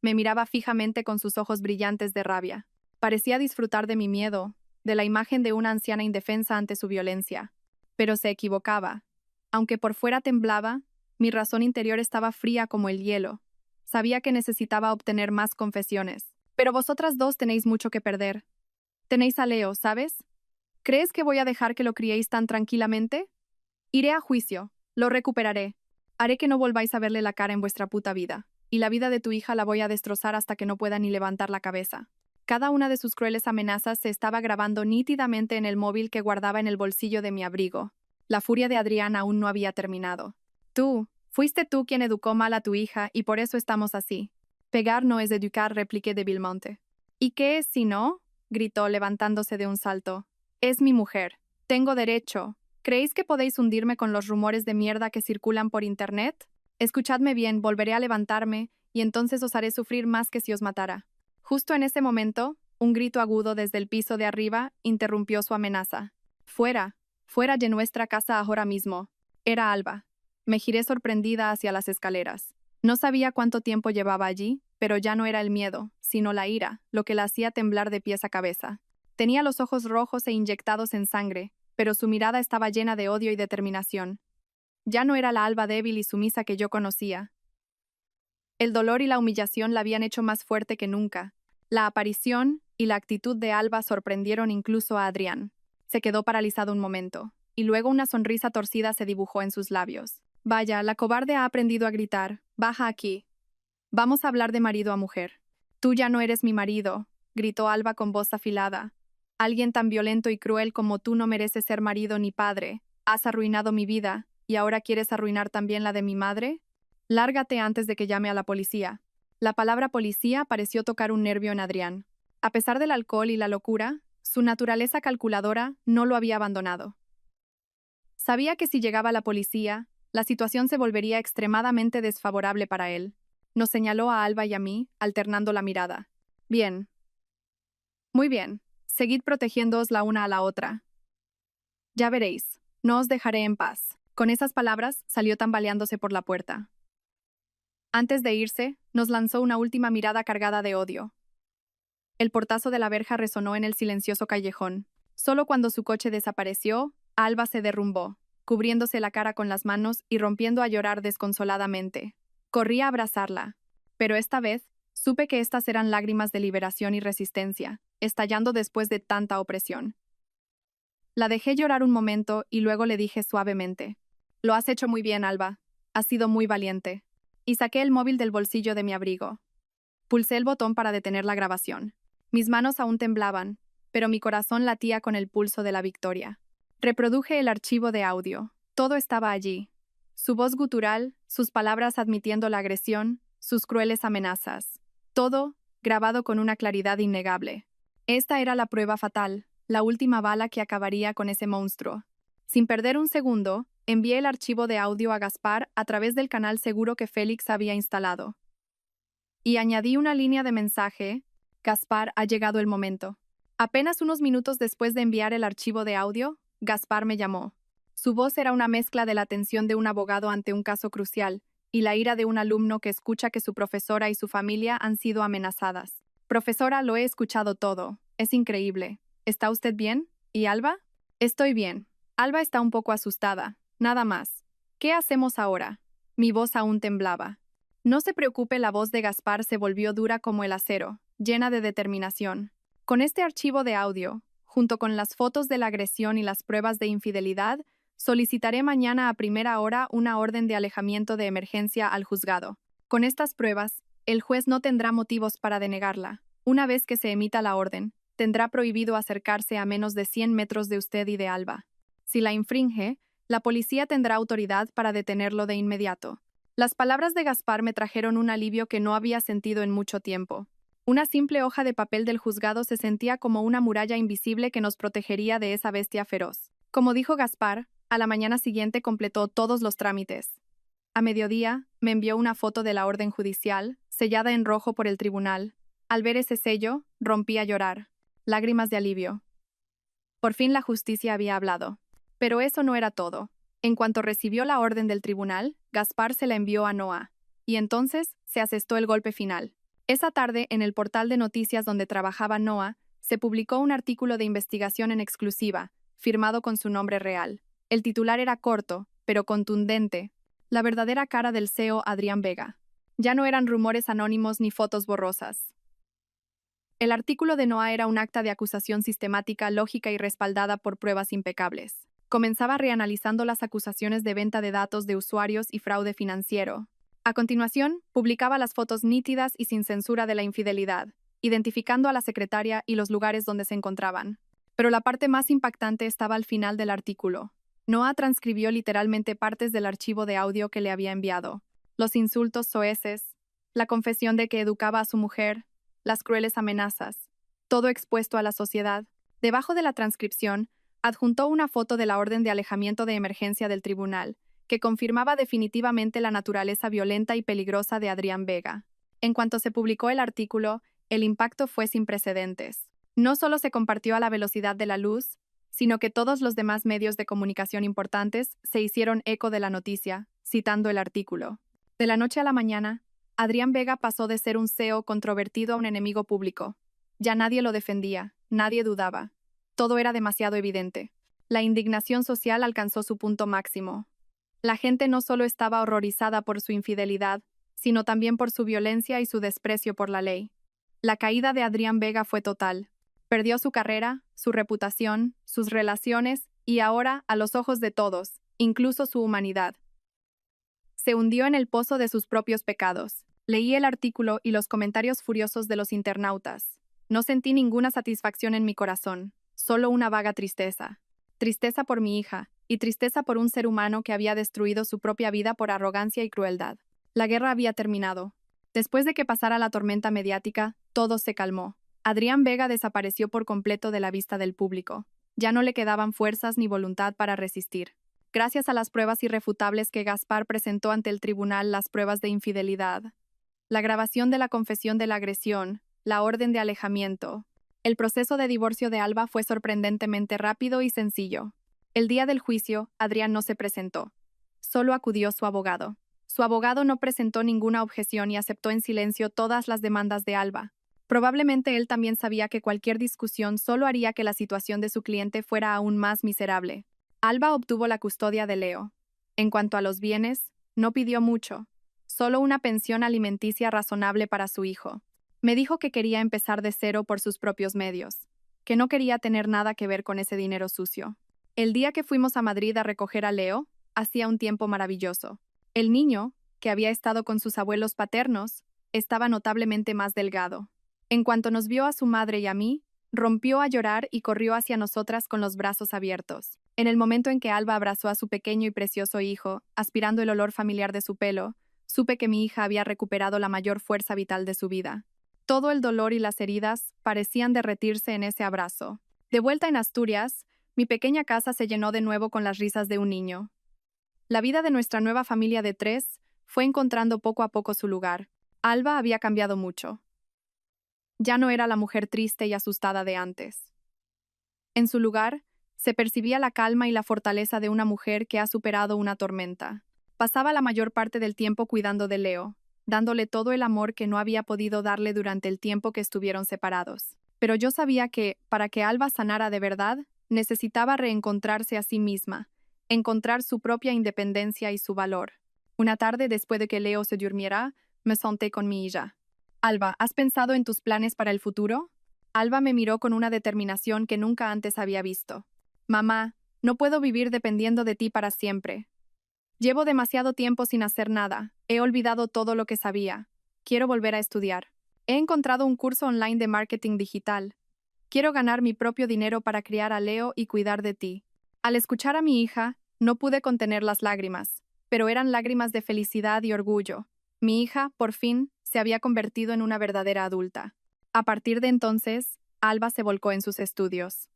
Speaker 1: Me miraba fijamente con sus ojos brillantes de rabia. Parecía disfrutar de mi miedo, de la imagen de una anciana indefensa ante su violencia. Pero se equivocaba. Aunque por fuera temblaba, mi razón interior estaba fría como el hielo. Sabía que necesitaba obtener más confesiones. «Pero vosotras dos tenéis mucho que perder. Tenéis a Leo, ¿sabes? ¿Crees que voy a dejar que lo criéis tan tranquilamente? Iré a juicio. Lo recuperaré. Haré que no volváis a verle la cara en vuestra puta vida. Y la vida de tu hija la voy a destrozar hasta que no pueda ni levantar la cabeza». Cada una de sus crueles amenazas se estaba grabando nítidamente en el móvil que guardaba en el bolsillo de mi abrigo. La furia de Adrián aún no había terminado. Fuiste tú quien educó mal a tu hija y por eso estamos así. Pegar no es educar, repliqué débilmente. ¿Y qué es si no?, gritó levantándose de un salto. Es mi mujer. Tengo derecho. ¿Creéis que podéis hundirme con los rumores de mierda que circulan por internet? Escuchadme bien, volveré a levantarme y entonces os haré sufrir más que si os matara. Justo en ese momento, un grito agudo desde el piso de arriba interrumpió su amenaza. «Fuera, fuera de nuestra casa ahora mismo». Era Alba. Me giré sorprendida hacia las escaleras. No sabía cuánto tiempo llevaba allí, pero ya no era el miedo, sino la ira, lo que la hacía temblar de pies a cabeza. Tenía los ojos rojos e inyectados en sangre, pero su mirada estaba llena de odio y determinación. Ya no era la Alba débil y sumisa que yo conocía. El dolor y la humillación la habían hecho más fuerte que nunca. La aparición y la actitud de Alba sorprendieron incluso a Adrián. Se quedó paralizado un momento, y luego una sonrisa torcida se dibujó en sus labios. «Vaya, la cobarde ha aprendido a gritar. Baja aquí. Vamos a hablar de marido a mujer». «Tú ya no eres mi marido», gritó Alba con voz afilada. «Alguien tan violento y cruel como tú no merece ser marido ni padre. Has arruinado mi vida, ¿y ahora quieres arruinar también la de mi madre? Lárgate antes de que llame a la policía». La palabra policía pareció tocar un nervio en Adrián. A pesar del alcohol y la locura, su naturaleza calculadora no lo había abandonado. Sabía que si llegaba la policía, la situación se volvería extremadamente desfavorable para él. Nos señaló a Alba y a mí, alternando la mirada. Bien. Muy bien. Seguid protegiéndoos la una a la otra. Ya veréis. No os dejaré en paz. Con esas palabras, salió tambaleándose por la puerta. Antes de irse, nos lanzó una última mirada cargada de odio. El portazo de la verja resonó en el silencioso callejón. Solo cuando su coche desapareció, Alba se derrumbó, cubriéndose la cara con las manos y rompiendo a llorar desconsoladamente. Corrí a abrazarla, pero esta vez supe que estas eran lágrimas de liberación y resistencia, estallando después de tanta opresión. La dejé llorar un momento y luego le dije suavemente: «Lo has hecho muy bien, Alba. Has sido muy valiente». Y saqué el móvil del bolsillo de mi abrigo. Pulsé el botón para detener la grabación. Mis manos aún temblaban, pero mi corazón latía con el pulso de la victoria. Reproduje el archivo de audio. Todo estaba allí. Su voz gutural, sus palabras admitiendo la agresión, sus crueles amenazas. Todo, grabado con una claridad innegable. Esta era la prueba fatal, la última bala que acabaría con ese monstruo. Sin perder un segundo, envié el archivo de audio a Gaspar a través del canal seguro que Félix había instalado. Y añadí una línea de mensaje: «Gaspar, ha llegado el momento». Apenas unos minutos después de enviar el archivo de audio, Gaspar me llamó. Su voz era una mezcla de la tensión de un abogado ante un caso crucial y la ira de un alumno que escucha que su profesora y su familia han sido amenazadas. «Profesora, lo he escuchado todo. Es increíble. ¿Está usted bien? ¿Y Alba?» «Estoy bien. Alba está un poco asustada. Nada más. ¿Qué hacemos ahora?» Mi voz aún temblaba. «No se preocupe», la voz de Gaspar se volvió dura como el acero, llena de determinación. «Con este archivo de audio, junto con las fotos de la agresión y las pruebas de infidelidad, solicitaré mañana a primera hora una orden de alejamiento de emergencia al juzgado. Con estas pruebas, el juez no tendrá motivos para denegarla. Una vez que se emita la orden, tendrá prohibido acercarse a menos de 100 metros de usted y de Alba. Si la infringe, la policía tendrá autoridad para detenerlo de inmediato». Las palabras de Gaspar me trajeron un alivio que no había sentido en mucho tiempo. Una simple hoja de papel del juzgado se sentía como una muralla invisible que nos protegería de esa bestia feroz. Como dijo Gaspar, a la mañana siguiente completó todos los trámites. A mediodía, me envió una foto de la orden judicial, sellada en rojo por el tribunal. Al ver ese sello, rompí a llorar. Lágrimas de alivio. Por fin la justicia había hablado. Pero eso no era todo. En cuanto recibió la orden del tribunal, Gaspar se la envió a Noah. Y entonces se asestó el golpe final. Esa tarde, en el portal de noticias donde trabajaba Noah, se publicó un artículo de investigación en exclusiva, firmado con su nombre real. El titular era corto, pero contundente: la verdadera cara del CEO Adrián Vega. Ya no eran rumores anónimos ni fotos borrosas. El artículo de Noah era un acta de acusación sistemática, lógica y respaldada por pruebas impecables. Comenzaba reanalizando las acusaciones de venta de datos de usuarios y fraude financiero. A continuación, publicaba las fotos nítidas y sin censura de la infidelidad, identificando a la secretaria y los lugares donde se encontraban. Pero la parte más impactante estaba al final del artículo. Noah transcribió literalmente partes del archivo de audio que le había enviado. Los insultos soeces, la confesión de que educaba a su mujer, las crueles amenazas, todo expuesto a la sociedad. Debajo de la transcripción, adjuntó una foto de la orden de alejamiento de emergencia del tribunal, que confirmaba definitivamente la naturaleza violenta y peligrosa de Adrián Vega. En cuanto se publicó el artículo, el impacto fue sin precedentes. No solo se compartió a la velocidad de la luz, sino que todos los demás medios de comunicación importantes se hicieron eco de la noticia, citando el artículo. De la noche a la mañana, Adrián Vega pasó de ser un CEO controvertido a un enemigo público. Ya nadie lo defendía, nadie dudaba. Todo era demasiado evidente. La indignación social alcanzó su punto máximo. La gente no solo estaba horrorizada por su infidelidad, sino también por su violencia y su desprecio por la ley. La caída de Adrián Vega fue total. Perdió su carrera, su reputación, sus relaciones y ahora, a los ojos de todos, incluso su humanidad. Se hundió en el pozo de sus propios pecados. Leí el artículo y los comentarios furiosos de los internautas. No sentí ninguna satisfacción en mi corazón, solo una vaga tristeza. Tristeza por mi hija, y tristeza por un ser humano que había destruido su propia vida por arrogancia y crueldad. La guerra había terminado. Después de que pasara la tormenta mediática, todo se calmó. Adrián Vega desapareció por completo de la vista del público. Ya no le quedaban fuerzas ni voluntad para resistir. Gracias a las pruebas irrefutables que Gaspar presentó ante el tribunal, las pruebas de infidelidad, la grabación de la confesión de la agresión, la orden de alejamiento, el proceso de divorcio de Alba fue sorprendentemente rápido y sencillo. El día del juicio, Adrián no se presentó. Solo acudió su abogado. Su abogado no presentó ninguna objeción y aceptó en silencio todas las demandas de Alba. Probablemente él también sabía que cualquier discusión solo haría que la situación de su cliente fuera aún más miserable. Alba obtuvo la custodia de Leo. En cuanto a los bienes, no pidió mucho, solo una pensión alimenticia razonable para su hijo. Me dijo que quería empezar de cero por sus propios medios, que no quería tener nada que ver con ese dinero sucio. El día que fuimos a Madrid a recoger a Leo, hacía un tiempo maravilloso. El niño, que había estado con sus abuelos paternos, estaba notablemente más delgado. En cuanto nos vio a su madre y a mí, rompió a llorar y corrió hacia nosotras con los brazos abiertos. En el momento en que Alba abrazó a su pequeño y precioso hijo, aspirando el olor familiar de su pelo, supe que mi hija había recuperado la mayor fuerza vital de su vida. Todo el dolor y las heridas parecían derretirse en ese abrazo. De vuelta en Asturias, mi pequeña casa se llenó de nuevo con las risas de un niño. La vida de nuestra nueva familia de 3 fue encontrando poco a poco su lugar. Alba había cambiado mucho. Ya no era la mujer triste y asustada de antes. En su lugar, se percibía la calma y la fortaleza de una mujer que ha superado una tormenta. Pasaba la mayor parte del tiempo cuidando de Leo, dándole todo el amor que no había podido darle durante el tiempo que estuvieron separados. Pero yo sabía que, para que Alba sanara de verdad, necesitaba reencontrarse a sí misma, encontrar su propia independencia y su valor. Una tarde, después de que Leo se durmiera, me senté con mi hija. Alba, ¿has pensado en tus planes para el futuro? Alba me miró con una determinación que nunca antes había visto. Mamá, no puedo vivir dependiendo de ti para siempre. Llevo demasiado tiempo sin hacer nada. He olvidado todo lo que sabía. Quiero volver a estudiar. He encontrado un curso online de marketing digital. Quiero ganar mi propio dinero para criar a Leo y cuidar de ti. Al escuchar a mi hija, no pude contener las lágrimas, pero eran lágrimas de felicidad y orgullo. Mi hija, por fin, se había convertido en una verdadera adulta. A partir de entonces, Alba se volcó en sus estudios.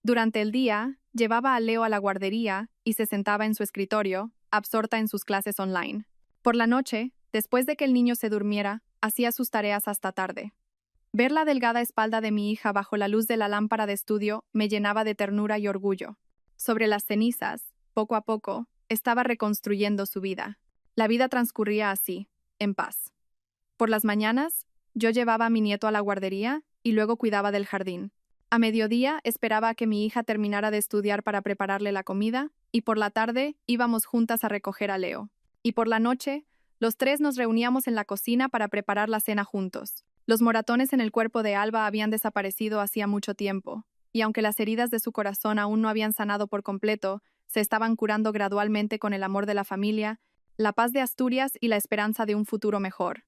Speaker 1: Durante el día, llevaba a Leo a la guardería y se sentaba en su escritorio, absorta en sus clases online. Por la noche, después de que el niño se durmiera, hacía sus tareas hasta tarde. Ver la delgada espalda de mi hija bajo la luz de la lámpara de estudio me llenaba de ternura y orgullo. Sobre las cenizas, poco a poco, estaba reconstruyendo su vida. La vida transcurría así, en paz. Por las mañanas, yo llevaba a mi nieto a la guardería y luego cuidaba del jardín. A mediodía esperaba a que mi hija terminara de estudiar para prepararle la comida, y por la tarde íbamos juntas a recoger a Leo. Y por la noche, los 3 nos reuníamos en la cocina para preparar la cena juntos. Los moratones en el cuerpo de Alba habían desaparecido hacía mucho tiempo, y aunque las heridas de su corazón aún no habían sanado por completo, se estaban curando gradualmente con el amor de la familia, la paz de Asturias y la esperanza de un futuro mejor.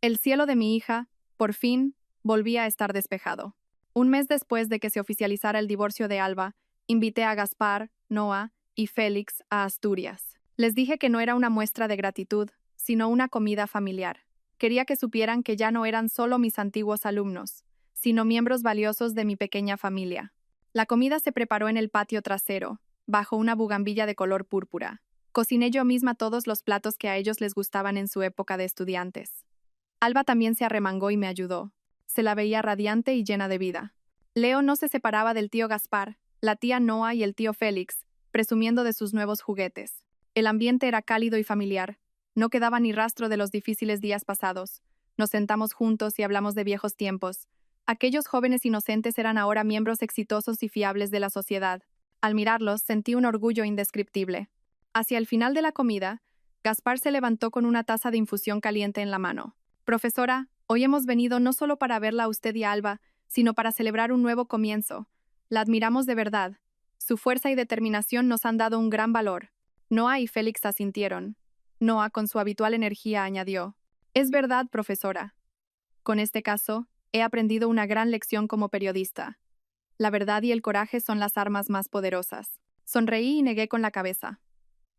Speaker 1: El cielo de mi hija, por fin, volvía a estar despejado. Un mes después de que se oficializara el divorcio de Alba, invité a Gaspar, Noah y Félix a Asturias. Les dije que no era una muestra de gratitud, sino una comida familiar. Quería que supieran que ya no eran solo mis antiguos alumnos, sino miembros valiosos de mi pequeña familia. La comida se preparó en el patio trasero, bajo una bugambilla de color púrpura. Cociné yo misma todos los platos que a ellos les gustaban en su época de estudiantes. Alba también se arremangó y me ayudó. Se la veía radiante y llena de vida. Leo no se separaba del tío Gaspar, la tía Noa y el tío Félix, presumiendo de sus nuevos juguetes. El ambiente era cálido y familiar. No quedaba ni rastro de los difíciles días pasados. Nos sentamos juntos y hablamos de viejos tiempos. Aquellos jóvenes inocentes eran ahora miembros exitosos y fiables de la sociedad. Al mirarlos, sentí un orgullo indescriptible. Hacia el final de la comida, Gaspar se levantó con una taza de infusión caliente en la mano. Profesora, hoy hemos venido no solo para verla a usted y a Alba, sino para celebrar un nuevo comienzo. La admiramos de verdad. Su fuerza y determinación nos han dado un gran valor. Noah y Félix asintieron. Noah, con su habitual energía, añadió: Es verdad, profesora. Con este caso, he aprendido una gran lección como periodista. La verdad y el coraje son las armas más poderosas. Sonreí y negué con la cabeza.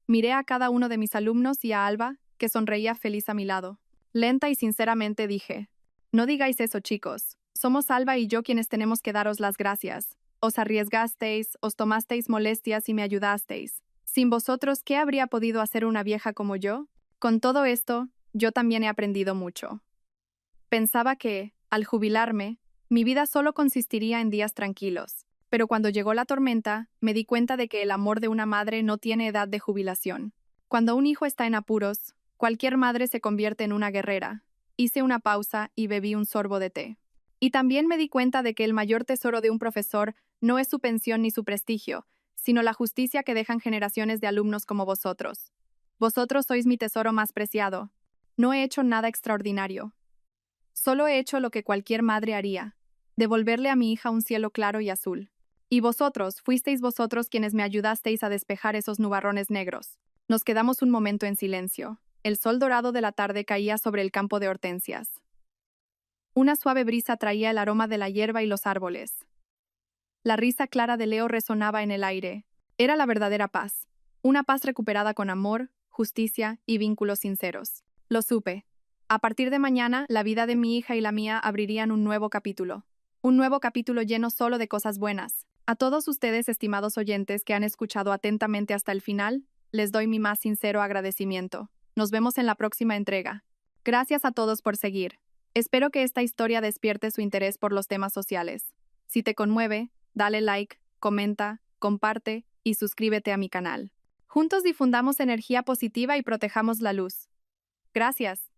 Speaker 1: Miré a cada uno de mis alumnos y a Alba, que sonreía feliz a mi lado. Lenta y sinceramente dije: No digáis eso, chicos. Somos Alba y yo quienes tenemos que daros las gracias. Os arriesgasteis, os tomasteis molestias y me ayudasteis. Sin vosotros, ¿qué habría podido hacer una vieja como yo? Con todo esto, yo también he aprendido mucho. Pensaba que, al jubilarme, mi vida solo consistiría en días tranquilos. Pero cuando llegó la tormenta, me di cuenta de que el amor de una madre no tiene edad de jubilación. Cuando un hijo está en apuros, cualquier madre se convierte en una guerrera. Hice una pausa y bebí un sorbo de té. Y también me di cuenta de que el mayor tesoro de un profesor no es su pensión ni su prestigio, sino la justicia que dejan generaciones de alumnos como vosotros. Vosotros sois mi tesoro más preciado. No he hecho nada extraordinario. Solo he hecho lo que cualquier madre haría, devolverle a mi hija un cielo claro y azul. Y vosotros, fuisteis vosotros quienes me ayudasteis a despejar esos nubarrones negros. Nos quedamos un momento en silencio. El sol dorado de la tarde caía sobre el campo de hortensias. Una suave brisa traía el aroma de la hierba y los árboles. La risa clara de Leo resonaba en el aire. Era la verdadera paz. Una paz recuperada con amor, justicia y vínculos sinceros. Lo supe. A partir de mañana, la vida de mi hija y la mía abrirían un nuevo capítulo. Un nuevo capítulo lleno solo de cosas buenas. A todos ustedes, estimados oyentes que han escuchado atentamente hasta el final, les doy mi más sincero agradecimiento. Nos vemos en la próxima entrega. Gracias a todos por seguir. Espero que esta historia despierte su interés por los temas sociales. Si te conmueve, dale like, comenta, comparte y suscríbete a mi canal. Juntos difundamos energía positiva y protejamos la luz. Gracias.